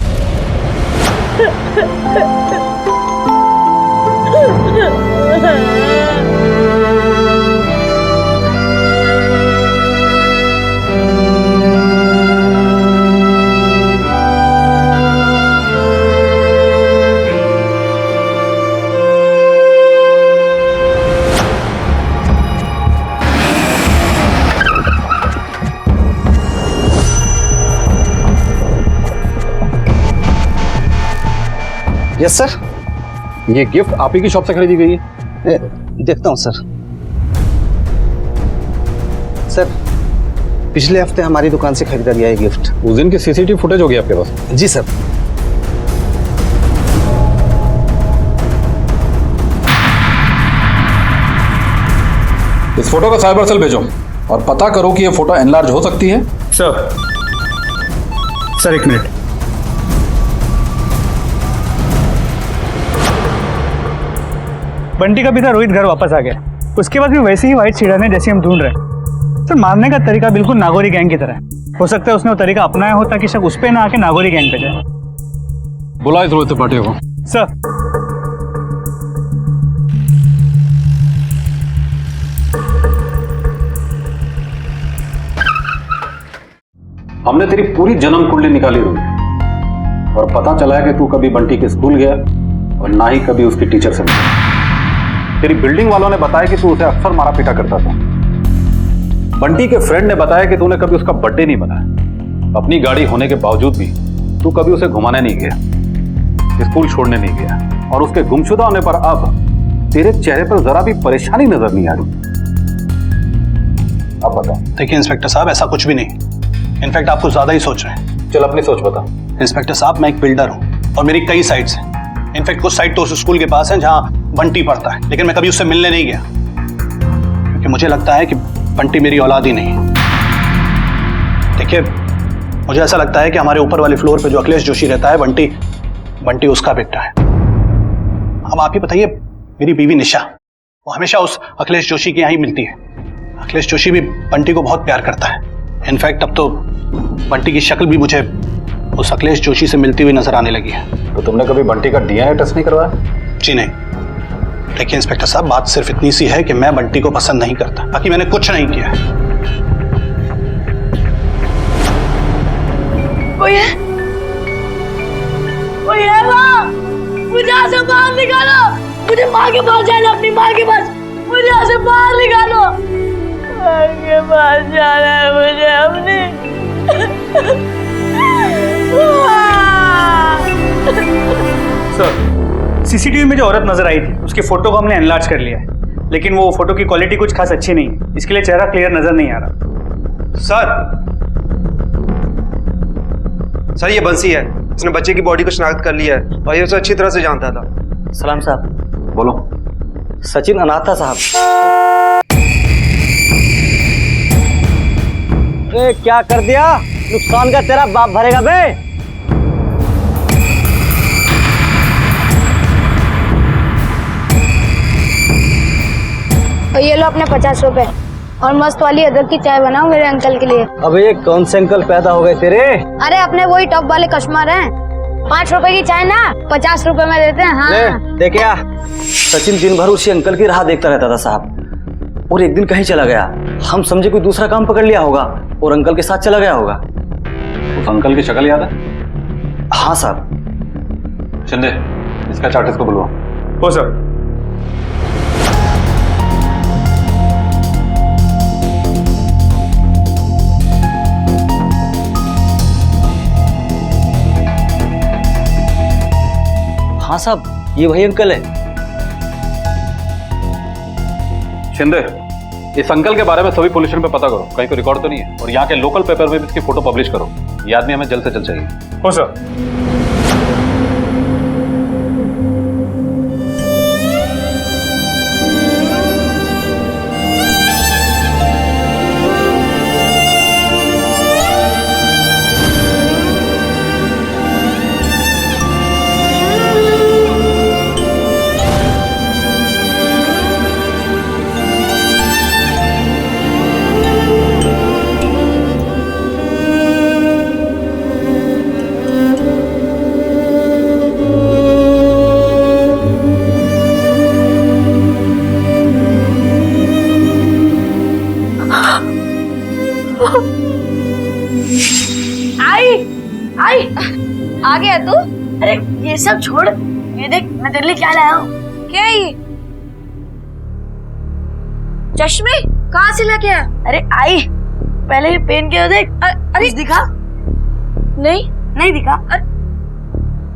यस सर, ये गिफ्ट आप ही की शॉप से खरीदी गई है? देखता हूँ सर। सर, पिछले हफ्ते हमारी दुकान से खरीदा गया है गिफ्ट। उस दिन की सीसीटीवी फुटेज होगी आपके पास? जी सर। इस फोटो का साइबर सेल भेजो और पता करो कि ये फोटो एनलार्ज हो सकती है। Sir 1 minute. बंटी का पिता रोहित घर वापस आ गया। उसके बाद भी वैसे ही व्हाइट सिडान है जैसे हम ढूंढ रहे हैं। सर, मारने का तरीका बिल्कुल नागौरी गैंग की तरह है। हो सकता है उसने वो तरीका अपनाया हो ताकि शक उस पे ना आके नागौरी गैंग पे जाए। बुलाए रोहित त्रिपाठी को। सर। हमने तेरी पूरी जन्म कुंडली निकाली रोहित, और पता चला है कि तू कभी बंटी के स्कूल गया और ना ही कभी उसकी टीचर से मिला। तेरी बिल्डिंग वालों ने बताया कि तू उसे अक्सर मारा पीटा करता था। बंटी के फ्रेंड ने बताया कि तूने कभी उसका बर्थडे नहीं मनाया। अपनी गाड़ी होने के बावजूद भी तू कभी उसे घुमाने नहीं गया, स्कूल छोड़ने नहीं गया, और उसके गुमशुदा होने पर अब तेरे चेहरे पर जरा भी परेशानी नजर नहीं आ रही। अब बता। देखिए इंस्पेक्टर साहब, ऐसा कुछ भी नहीं। इनफैक्ट आप कुछ ज्यादा ही सोच रहे हैं। चल अपनी सोच बता। इंस्पेक्टर साहब, मैं एक बिल्डर हूँ और मेरी कई साइट्स हैं। इनफैक्ट कुछ साइट तो उस स्कूल के पास है जहाँ बंटी पढ़ता है, लेकिन मैं कभी उससे मिलने नहीं गया क्योंकि मुझे लगता है कि बंटी मेरी औलाद ही नहीं है। देखिए, मुझे ऐसा लगता है कि हमारे ऊपर वाले फ्लोर पे जो अखिलेश जोशी रहता है, बंटी उसका बेटा है। अब आप ही बताइए, मेरी बीवी निशा, वो हमेशा उस अखिलेश जोशी के यहाँ ही मिलती है। अखिलेश जोशी भी बंटी को बहुत प्यार करता है। इनफैक्ट अब तो बंटी की शक्ल भी मुझे उस अखिलेश जोशी से मिलती हुई नजर आने लगी है। तो तुमने कभी बंटी का डीएनए टेस्ट नहीं करवाया? जी नहीं। देखिए इंस्पेक्टर साहब, बात सिर्फ इतनी सी है कि मैं बंटी को पसंद नहीं करता, बाकी मैंने कुछ नहीं किया है। कोई है? कोई है वहाँ? मुझे यहाँ से बाहर निकालो। मुझे माँ के पास जाना, अपनी माँ के पास। मुझे यहाँ से बाहर निकालो। माँ के पास जाना है मुझे अपनी। सर, सीसीटीवी में जो औरत नजर आई थी उसकी फोटो को हमने एनलार्ज कर लिया है, लेकिन वो फोटो की क्वालिटी कुछ खास अच्छी नहीं है, इसके लिए चेहरा क्लियर नजर नहीं आ रहा। सर ये बंसी है, इसने बच्चे की बॉडी को शनाख्त कर लिया है और ये उसे अच्छी तरह से जानता था। सलाम साहब। बोलो। सचिन अनाथ था साहब। ए, क्या कर दिया? नुकसान का तेरा बाप भरेगा बे। और ये लो अपने 50 रुपए और मस्त वाली अदरक की चाय बनाओ मेरे अंकल के लिए। अब ये कौन से अंकल पैदा हो गए तेरे? अरे अपने वही टॉप वाले कस्टमर हैं। 5 रुपए की चाय ना 50 रुपए में देते हैं। हाँ। देख क्या, सचिन दिन भर उसी अंकल की राह देखता रहता था साहब, और एक दिन कहीं चला गया। हम समझे कोई दूसरा काम पकड़ लिया होगा और अंकल के साथ चला गया होगा। उस अंकल की शक्ल याद है? हाँ साहब। शिंदे, इसका चार्ट को बुलवाओ। हो सर। हाँ साहब, ये वही अंकल है। शिंदे, इस अंकल के बारे में सभी पुलिस स्टेशन पे पता करो, कहीं कोई रिकॉर्ड तो नहीं है, और यहाँ के लोकल पेपर में भी इसकी फोटो पब्लिश करो। ये आदमी हमें जल्द से जल्द चाहिए। हो सर। आई आ गया तू? अरे ये सब छोड़, ये देख मैं तेरे लिए क्या लाया हूँ। क्या है ये? चश्मे कहाँ से लेके आया? अरे आई, पहले ये पेन के देख। अरे दिखा। नहीं नहीं दिखा।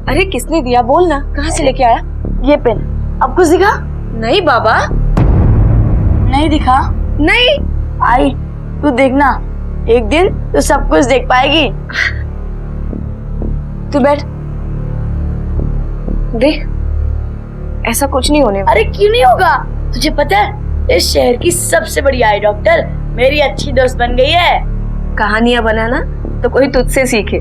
अरे किसने दिया बोल ना, कहाँ से लेके आया? ये पेन। अब कुछ दिखा? नहीं बाबा, नहीं दिखा। नहीं आई, तू देखना एक दिन तो सब कुछ देख पाएगी। तू बैठ, देख ऐसा कुछ नहीं होने। अरे क्यों नहीं होगा? तुझे पता है इस शहर की सबसे बड़ी आई डॉक्टर मेरी अच्छी दोस्त बन गई है। कहानियां बनाना तो कोई तुझसे सीखे।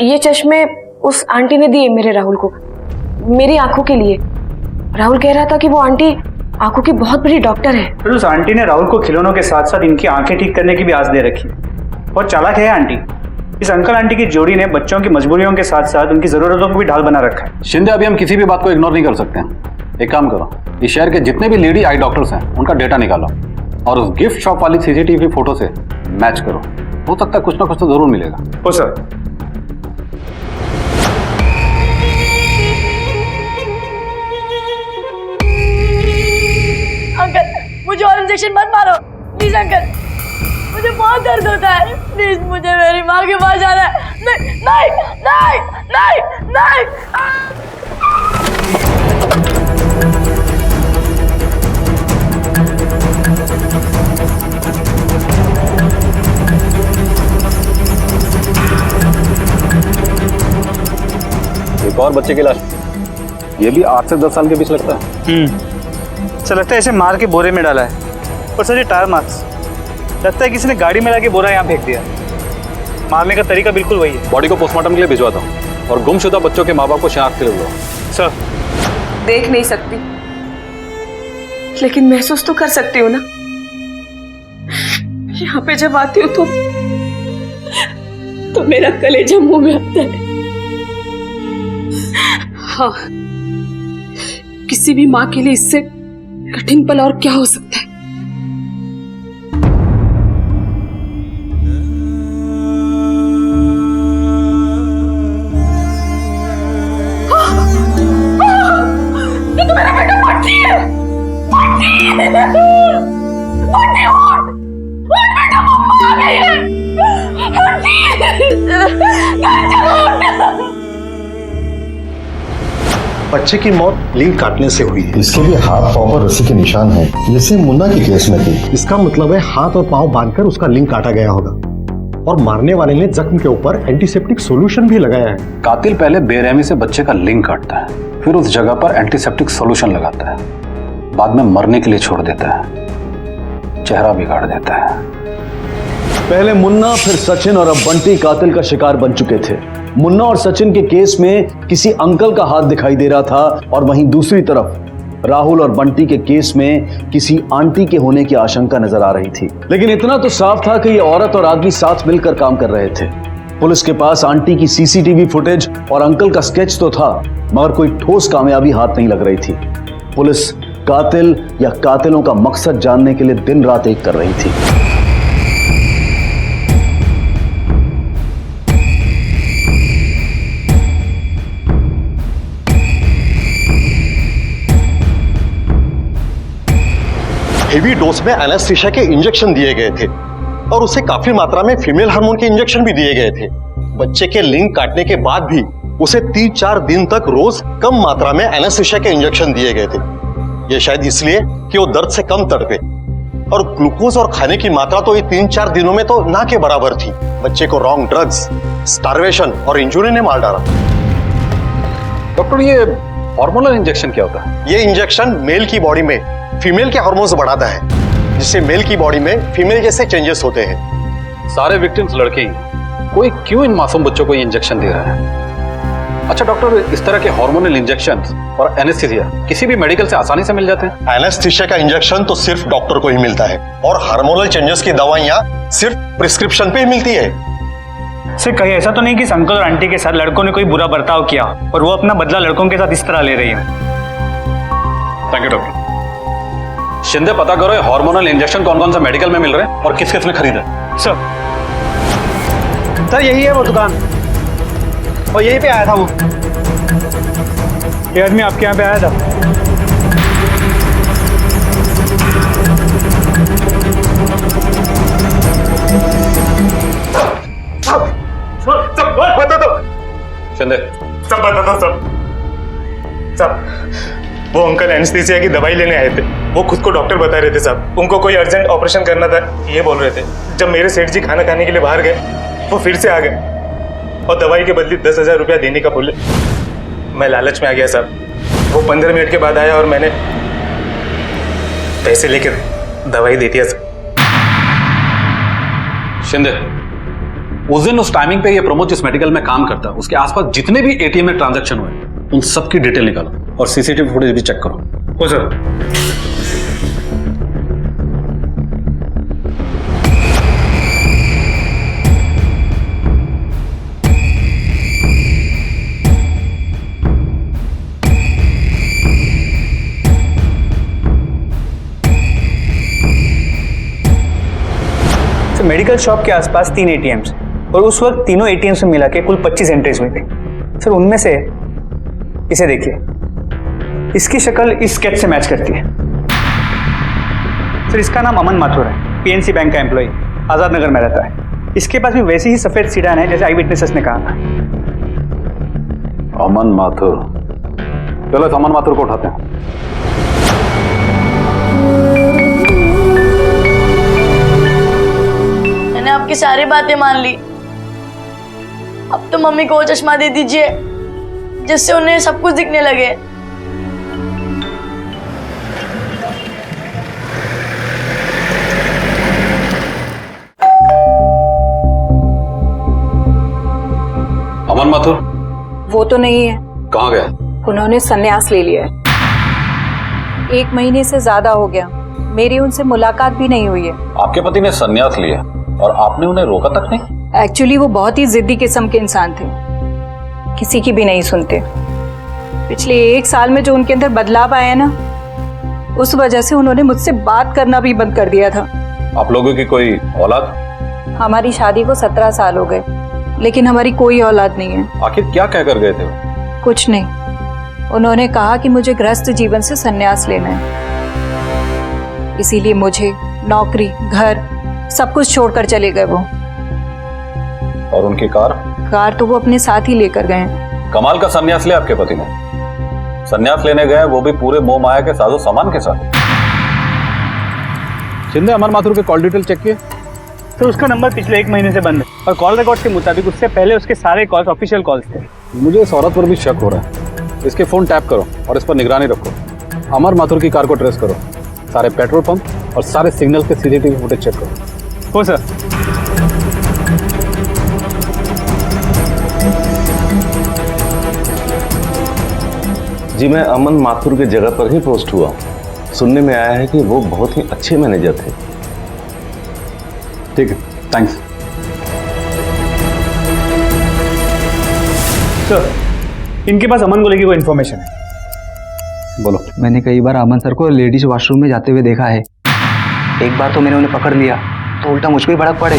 ये चश्मे उस आंटी ने दिए मेरे राहुल को, मेरी आंखों के लिए। राहुल कह रहा था कि वो आंटी आंखों की बहुत बड़ी डॉक्टर है। फिर उस आंटी ने राहुल को खिलौनों के साथ साथ इनकी आंखें ठीक करने की भी आस दे रखी है। बहुत चालाक है आंटी। इस अंकल आंटी की जोड़ी ने बच्चों की मजबूरियों के साथ साथ उनकी जरूरतों को भी ढाल बना रखा है। शिंदे, अभी हम किसी भी बात को इग्नोर नहीं कर सकते हैं। एक काम करो, इस शहर के जितने भी लेडी आई डॉक्टर्स हैं उनका डेटा निकालो और उस गिफ्ट शॉप वाली सीसीटीवी फोटो से मैच करो। हो सकता है कुछ ना कुछ तो जरूर मिलेगा। हो सर। अंकल मुझे और इंजेक्शन मत मारो प्लीज अंकल, मुझे बहुत दर्द होता है। प्लीज मुझे मेरी माँ के पास जाना है। नहीं नहीं नहीं नहीं नहीं। बच्चे की लाश। ये भी 8 से 10 साल के बीच लगता है। सर लगता है इसे मार के बोरे में डाला है। पर सर ये टायर मार्क्स, लगता है किसी ने गाड़ी में ला के बोरा यहाँ फेंक दिया। मारने का तरीका बिल्कुल वही है। बॉडी को पोस्टमार्टम के लिए भिजवाता हूँ और गुमशुदा बच्चों के माँ बाप को शनाख्त के लिए बुलाओ। सर देख नहीं सकती, लेकिन महसूस तो कर सकती हूँ ना। यहाँ पे जब आती हूँ तो मेरा कलेजा मुंह में आता है। हाँ, किसी भी माँ के लिए इससे कठिन पल और क्या हो सकता है। ये तो मेरा बेटा बंटी है। बंटी बेटा मम्मा आ गई है। बच्चे की मौत लिंक काटने से हुई है। इसके भी हाथ पांव पर रस्सी के निशान हैं, जैसे मुन्ना के केस में थी। इसका मतलब है हाथ और पांव बांधकर उसका लिंक काटा गया होगा और मारने वाले ने जख्म के ऊपर एंटीसेप्टिक सॉल्यूशन भी लगाया है। कातिल पहले बेरहमी से बच्चे का लिंक काटता है, फिर उस जगह पर एंटीसेप्टिक सॉल्यूशन लगाता है, बाद में मरने के लिए छोड़ देता है, चेहरा बिगाड़ देता है। पहले मुन्ना फिर सचिन और अब बंटी कातिल का शिकार बन चुके थे। मुन्ना और सचिन के केस में किसी अंकल का हाथ दिखाई दे रहा था और वहीं दूसरी तरफ राहुल और बंटी के केस में किसी आंटी के होने की आशंका नजर आ रही थी। लेकिन इतना तो साफ था कि ये औरत और आदमी साथ मिलकर काम कर रहे थे। पुलिस के पास आंटी की सीसीटीवी फुटेज और अंकल का स्केच तो था, मगर कोई ठोस कामयाबी हाथ नहीं लग रही थी। पुलिस कातिल या कातिलों का मकसद जानने के लिए दिन रात एक कर रही थी। हेवी डोज में एनेस्थीसिया के इंजेक्शन दिए गए थे और उसे काफी मात्रा में फीमेल हार्मोन के इंजेक्शन भी दिए गए थे। बच्चे के लिंक काटने के बाद भी उसे 3-4 दिन तक रोज कम मात्रा में एनेस्थीसिया के इंजेक्शन दिए गए थे। यह शायद इसलिए कि वो दर्द से कम तड़पे, और ग्लूकोज और खाने की मात्रा तो ये 3-4 दिनों में तो ना के बराबर थी। बच्चे को रॉन्ग ड्रग्स, स्टार्वेशन और इंजुरी ने मार डाला। डॉक्टर, ये हार्मोनल इंजेक्शन क्या होता है? ये इंजेक्शन मेल की बॉडी में फीमेल के हार्मोन्स बढ़ाता है, जिससे मेल की बॉडी में फीमेल जैसे चेंजेस होते हैं। सारे विक्टिम्स लड़के ही, कोई क्यों इन मासूम बच्चों को ये इंजेक्शन दे रहा है? अच्छा डॉक्टर, इस तरह के हार्मोनल इंजेक्शन और एनेस्थीसिया किसी भी मेडिकल से आसानी से मिल जाते हैं? एनेस्थीसिया का इंजेक्शन तो सिर्फ डॉक्टर को ही मिलता है और हार्मोनल चेंजेस की दवाइयां सिर्फ प्रिस्क्रिप्शन पे ही मिलती है। सर कहीं ऐसा तो नहीं कि अंकल और आंटी के साथ लड़कों ने कोई बुरा बर्ताव किया और वो अपना बदला लड़कों के साथ इस तरह ले रही है? Thank you doctor. शिंदे, पता करो हार्मोनल इंजेक्शन कौन कौन से मेडिकल में मिल रहे हैं और किस किस ने खरीदा। सर यही है वो दुकान और यहीं पे आया था वो। ये आदमी आपके यहाँ पे आया था। बता दो शिंदे, सब बता दो सब। वो अंकल एनेस्थीसिया की दवाई लेने आए थे। वो खुद को डॉक्टर बता रहे थे साहब। उनको कोई अर्जेंट ऑपरेशन करना था, ये बोल रहे थे। जब मेरे सेठ जी खाना खाने के लिए बाहर गए, वो फिर से आ गए और दवाई के बदले 10,000 रुपया देने का बोले। मैं लालच में आ गया साहब। वो 15 मिनट के बाद आया और मैंने पैसे लेकर दवाई दे दिया साहब। शिंदे, उस दिन उस टाइमिंग पे ये प्रमोद जिस मेडिकल में काम करता है उसके आसपास जितने भी एटीएम में ट्रांजैक्शन हुए उन सब की डिटेल निकालो और सीसीटीवी फुटेज भी चेक करो। हो सर। मेडिकल शॉप के आसपास 3 एटीएम्स और उस वक्त तीनों एटीएम्स में मिला के कुल 25 एंट्रीज हुई थी। सर उनमें से इसे देखिए, इसकी शक्ल इस स्केच से मैच करती है। सर इसका नाम अमन माथुर है, पीएनसी बैंक का एम्प्लॉय, आजाद नगर में रहता है। इसके पास भी वैसी ही सफेद सीडान है जैसे आई विटनेसेस ने कहा था। अमन माथुर, चलो इस अमन माथुर को उठाते हैं। मैंने आपकी सारी बातें मान ली। अब तो मम्मी को चश्मा दे दीजिए। जिससे उन्हें सब कुछ दिखने लगे। अमन माथुर वो तो नहीं है। कहाँ गया? उन्होंने संन्यास ले लिया है। 1 महीने से ज्यादा हो गया, मेरी उनसे मुलाकात भी नहीं हुई है। आपके पति ने संन्यास लिया और आपने उन्हें रोका तक नहीं? एक्चुअली वो बहुत ही जिद्दी किस्म के इंसान थे, किसी की भी नहीं सुनते। पिछले 1 साल में जो उनके अंदर बदलाव आया ना, उस वजह से उन्होंने मुझसे बात करना भी बंद कर दिया था। आप लोगों की कोई औलाद? हमारी शादी को 17 साल हो गए, लेकिन हमारी कोई औलाद नहीं है। आखिर क्या कहकर गए थे? कुछ नहीं, उन्होंने कहा कि मुझे गृहस्थ जीवन से संन्यास लेना है, इसीलिए मुझे नौकरी, घर सब कुछ छोड़कर चले गए वो। और उनकी कार? कार तो वो अपने साथ ही लेकर गए हैं। कमाल का संन्यास लिया आपके पति ने। संन्यास लेने गए वो भी पूरे मोह माया के साजो सामान के साथ। शिंदे, अमर माथुर के कॉल डिटेल चेक किए? तो उसका नंबर पिछले 1 महीने से बंद है और कॉल रिकॉर्ड के मुताबिक उससे पहले उसके सारे कॉल्स ऑफिशियल कॉल्स थे। मुझे इस औरत पर भी शक हो रहा है। इसके फोन टैप करो और इस पर निगरानी रखो। अमर माथुर की कार को ट्रेस करो, सारे पेट्रोल पंप और सारे सिग्नल के सीसीटीवी फुटेज चेक करो। हो सर। जी, मैं अमन माथुर की जगह पर ही पोस्ट हुआ। सुनने में आया है कि वो बहुत ही अच्छे मैनेजर थे। ठीक है, थैंक्स। सर, इनके पास अमन को लेकर कोई इन्फॉर्मेशन है। बोलो। मैंने कई बार अमन सर को लेडीज वॉशरूम में जाते हुए देखा है। एक बार तो मैंने उन्हें पकड़ लिया तो उल्टा मुझ पे ही भड़क पड़े।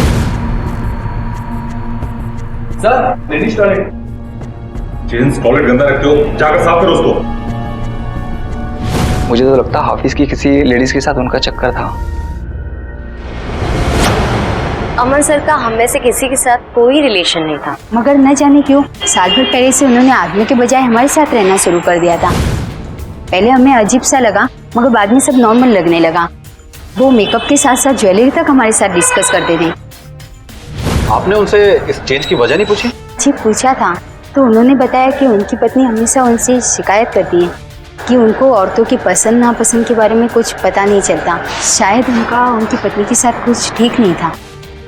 Sir, ladies toilet. Gents toilet गंदा रखते हो, जाकर साफ करो उसको। मुझे तो लगता है ऑफिस की किसी लेडीज के साथ उनका चक्कर था। अमन सर का हम में से किसी के साथ कोई रिलेशन नहीं था, मगर न जाने क्यों साल भर पहले से उन्होंने आदमी के बजाय हमारे साथ रहना शुरू कर दिया था। पहले हमें अजीब सा लगा, मगर बाद में सब नॉर्मल लगने लगा। वो मेकअप के साथ साथ ज्वेलरी तक हमारे साथ डिस्कस करते थे। आपने उनसे इस चेंज की वजह नहीं पूछी? जी पूछा था, तो उन्होंने बताया कि उनकी पत्नी हमेशा उनसे शिकायत करती है कि उनको औरतों की पसंद नापसंद के बारे में कुछ पता नहीं चलता। शायद उनकी पत्नी के साथ कुछ ठीक नहीं था।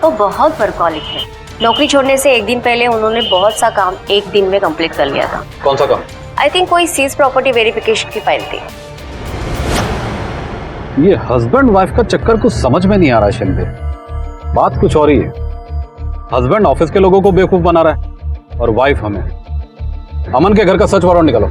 वो बहुत वर्कहॉलिक है। नौकरी छोड़ने से 1 दिन पहले उन्होंने बहुत सा काम 1 दिन में कंप्लीट कर लिया था। कौन सा काम? आई थिंक कोई सीज प्रॉपर्टी वेरिफिकेशन की फाइल थी। ये हस्बैंड वाइफ का चक्कर कुछ समझ में नहीं आ रहा है शिंदे। बात कुछ और ही है। हस्बैंड ऑफिस के लोगों को बेवकूफ बना रहा है और वाइफ हमें। अमन के घर का सर्च वारंट निकालो।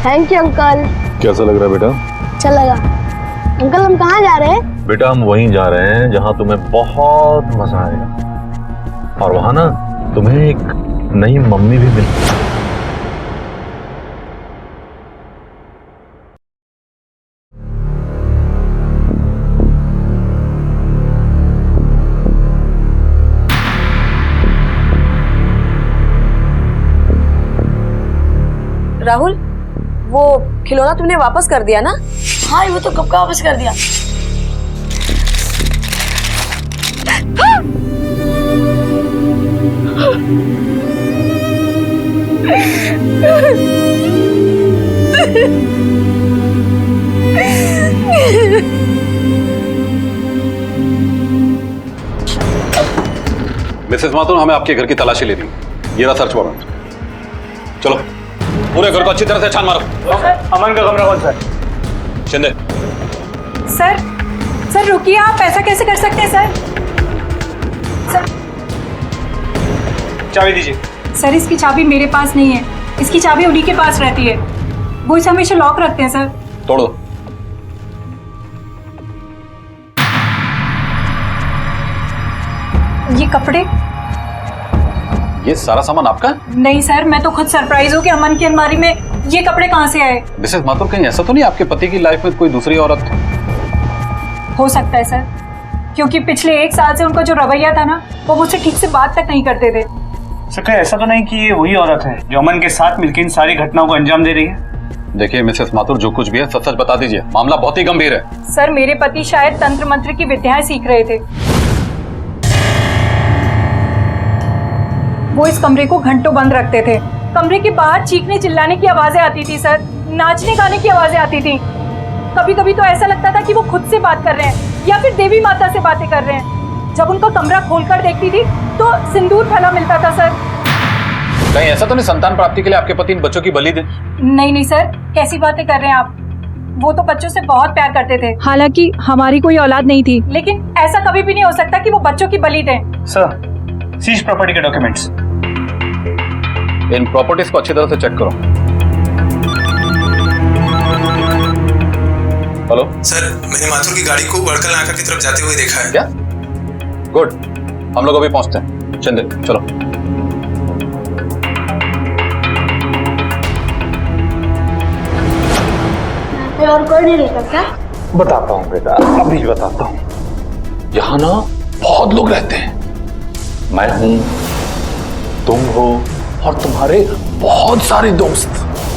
Thank you uncle. कैसा लग रहा है बेटा? अच्छा लगा। अंकल हम कहाँ जा रहे हैं? बेटा हम वहीं जा रहे हैं जहां तुम्हें बहुत मजा आएगा और वहां ना तुम्हें एक नई मम्मी भी मिलेगी। राहुल, वो खिलौना तुमने वापस कर दिया ना? हाँ, वो तो कब का वापस कर दिया। मिसेस माथुर, हमें आपके घर की तलाशी लेनी है। ये रहा सर्च वारंट। चलो पूरे घर को अच्छी तरह से छान मारो। अमन का कमरा कौन सा है? शिंदे। सर रुकिए, आप ऐसा कैसे कर सकते हैं सर? चाबी दीजिए। सर इसकी चाबी मेरे पास नहीं है, इसकी चाबी उन्हीं के पास रहती है। वो इसे हमेशा लॉक रखते हैं सर। तोड़ दो। ये कपड़े? ये सारा सामान आपका है? नहीं सर, मैं तो खुद सरप्राइज हूँ कि अमन की अलमारी में ये कपड़े कहाँ से आए। मिसेस माथुर, कहीं ऐसा तो नहीं आपके पति की लाइफ में कोई दूसरी औरत थी? हो सकता है सर, क्योंकि पिछले 1 साल से उनका जो रवैया था ना, वो मुझसे ठीक से बात तक नहीं करते थे। सर, ऐसा तो नहीं कि ये वही औरत है जो अमन के साथ मिलकर इन सारी घटनाओं को अंजाम दे रही है? देखिए मिसेस माथुर, जो कुछ भी है सच सच बता दीजिए, मामला बहुत ही गंभीर है। सर मेरे पति शायद तंत्र मंत्र की विद्याएं सीख रहे थे। वो इस कमरे को घंटों बंद रखते थे। कमरे के बाहर चीखने चिल्लाने की आवाजें आती थी सर, नाचने गाने की आवाजें आती थी। कभी कभी तो ऐसा लगता था कि वो खुद से बात कर रहे हैं या फिर देवी माता से बातें कर रहे हैं। जब उनका कमरा खोलकर देखती थी तो सिंदूर फैला मिलता था सर। कहीं ऐसा तो नहीं संतान प्राप्ति के लिए आपके पति इन बच्चों की बलि दे? नहीं नहीं सर, कैसी बातें कर रहे हैं आप। वो तो बच्चों से बहुत प्यार करते थे। हालांकि हमारी कोई औलाद नहीं थी, लेकिन ऐसा कभी भी नहीं हो सकता कि वो बच्चों की बलि दें। सर, सीज प्रॉपर्टी के डॉक्यूमेंट्स। इन प्रॉपर्टीज को अच्छी तरह से चेक करो। हेलो सर, मैंने माथुर की गाड़ी को बड़कल नाका की तरफ जाते हुए देखा है। क्या? गुड, हम लोग अभी पहुंचते हैं। चंदे चलो। और कोई नहीं रहता क्या? बताता हूँ बेटा, अभी बताता हूँ। यहाँ ना बहुत लोग रहते हैं। मैं हूँ, तुम हो और तुम्हारे बहुत सारे दोस्त।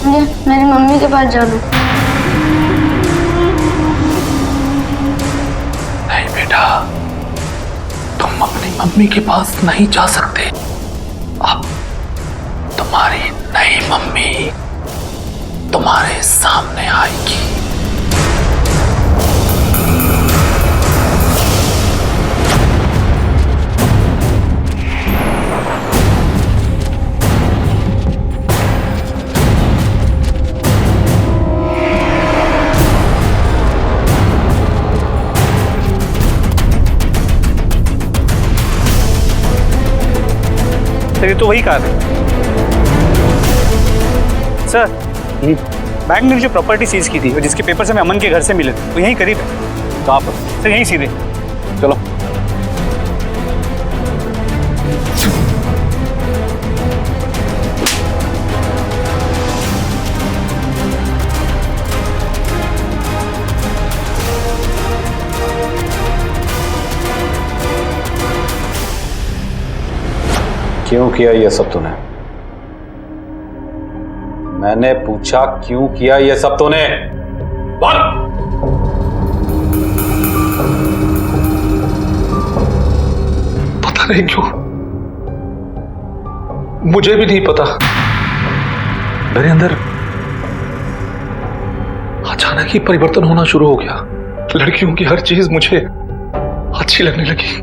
मुझे मेरी मम्मी के पास जाना। नहीं बेटा, तुम अपनी मम्मी के पास नहीं जा सकते। अब तुम्हारी नई मम्मी तुम्हारे सामने आएगी। ये तो वही कार है सर। बैंक ने जो प्रॉपर्टी सीज की थी और जिसके पेपर्स हमें अमन के घर से मिले थे, वो यहीं करीब है। कहाँ पर सर? यहीं सीधे। चलो। क्यों किया ये सब तूने? मैंने पूछा क्यों किया ये सब तूने? बोल। पता नहीं क्यों, मुझे भी नहीं पता। मेरे अंदर अचानक ही परिवर्तन होना शुरू हो गया। लड़कियों की हर चीज मुझे अच्छी लगने लगी।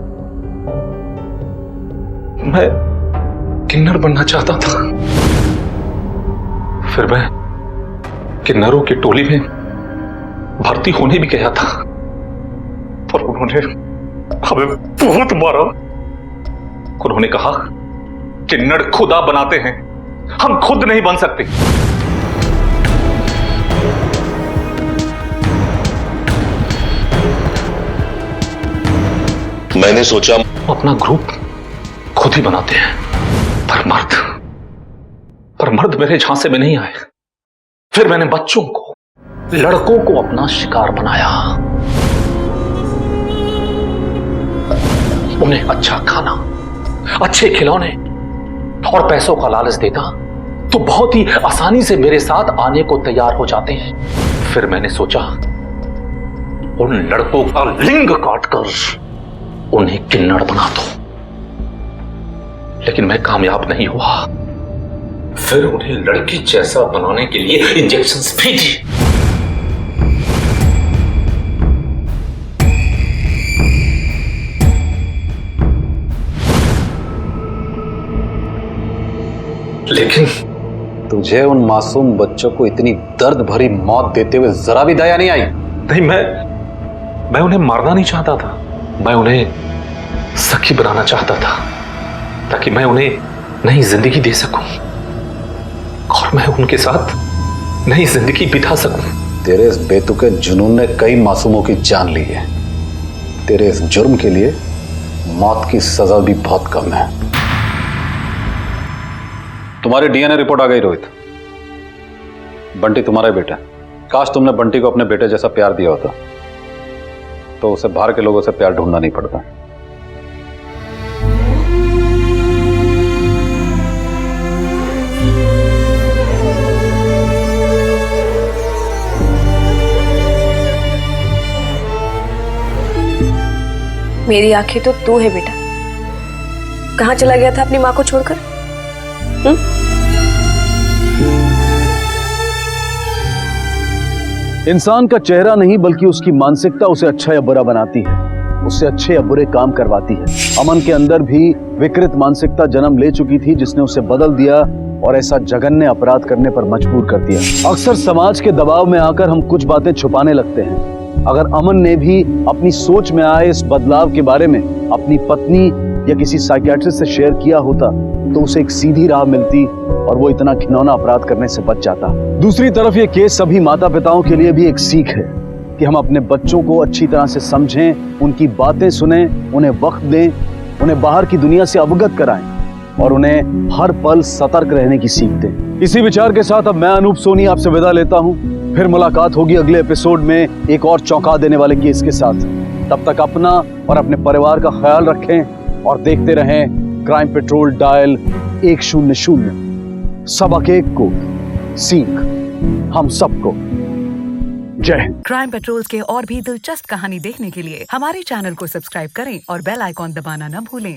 मैं किन्नर बनना चाहता था। फिर मैं किन्नरों की टोली में भर्ती होने भी गया था, पर उन्होंने हमें बहुत मारा। उन्होंने कहा किन्नर खुदा बनाते हैं, हम खुद नहीं बन सकते। मैंने सोचा अपना ग्रुप खुद ही बनाते हैं, पर मर्द मेरे झांसे में नहीं आए। फिर मैंने बच्चों को, लड़कों को अपना शिकार बनाया। उन्हें अच्छा खाना, अच्छे खिलौने और पैसों का लालच देता तो बहुत ही आसानी से मेरे साथ आने को तैयार हो जाते हैं। फिर मैंने सोचा उन लड़कों का लिंग काटकर उन्हें किन्नर बना दो, लेकिन मैं कामयाब नहीं हुआ। फिर उन्हें लड़की जैसा बनाने के लिए इंजेक्शंस भी दी। लेकिन तुझे उन मासूम बच्चों को इतनी दर्द भरी मौत देते हुए जरा भी दया नहीं आई? नहीं, मैं उन्हें मारना नहीं चाहता था। मैं उन्हें सखी बनाना चाहता था ताकि मैं उन्हें नई जिंदगी दे सकूं और मैं उनके साथ नई जिंदगी बिता सकूं। तेरे इस बेतुके जुनून ने कई मासूमों की जान ली है। तेरे इस जुर्म के लिए मौत की सजा भी बहुत कम है। तुम्हारी डीएनए रिपोर्ट आ गई रोहित। बंटी तुम्हारा बेटा है। काश तुमने बंटी को अपने बेटे जैसा प्यार दिया होता तो उसे बाहर के लोगों से प्यार ढूंढना नहीं पड़ता। मेरी आंखें तो तू है बेटा। कहाँ चला गया था अपनी माँ को छोड़कर? इंसान का चेहरा नहीं बल्कि उसकी मानसिकता उसे अच्छा या बुरा बनाती है, उससे अच्छे या बुरे काम करवाती है। अमन के अंदर भी विकृत मानसिकता जन्म ले चुकी थी जिसने उसे बदल दिया और ऐसा जघन्य अपराध करने पर मजबूर कर दिया। अक्सर समाज के दबाव में आकर हम कुछ बातें छुपाने लगते हैं। अगर अमन ने भी अपनी सोच में आए इस बदलाव के बारे में अपनी पत्नी या किसी साइकियाट्रिस्ट से शेयर किया होता तो उसे एक सीधी राह मिलती और वो इतना घिनौना अपराध करने से बच जाता। दूसरी तरफ ये केस सभी माता पिताओं के लिए भी एक सीख है कि हम अपने बच्चों को अच्छी तरह से समझें, उनकी बातें सुने, उन्हें वक्त दें, उन्हें बाहर की दुनिया से अवगत कराएं और उन्हें हर पल सतर्क रहने की सीख दें। इसी विचार के साथ अब मैं अनूप सोनी आपसे विदा लेता हूं। फिर मुलाकात होगी अगले एपिसोड में एक और चौंका देने वाले केस के साथ। तब तक अपना और अपने परिवार का ख्याल रखें और देखते रहें क्राइम पेट्रोल डायल 100। सबक एक को सीख हम सबको। जय हिंद। क्राइम पेट्रोल के और भी दिलचस्प कहानी देखने के लिए हमारे चैनल को सब्सक्राइब करें और बेल आइकॉन दबाना न भूलें।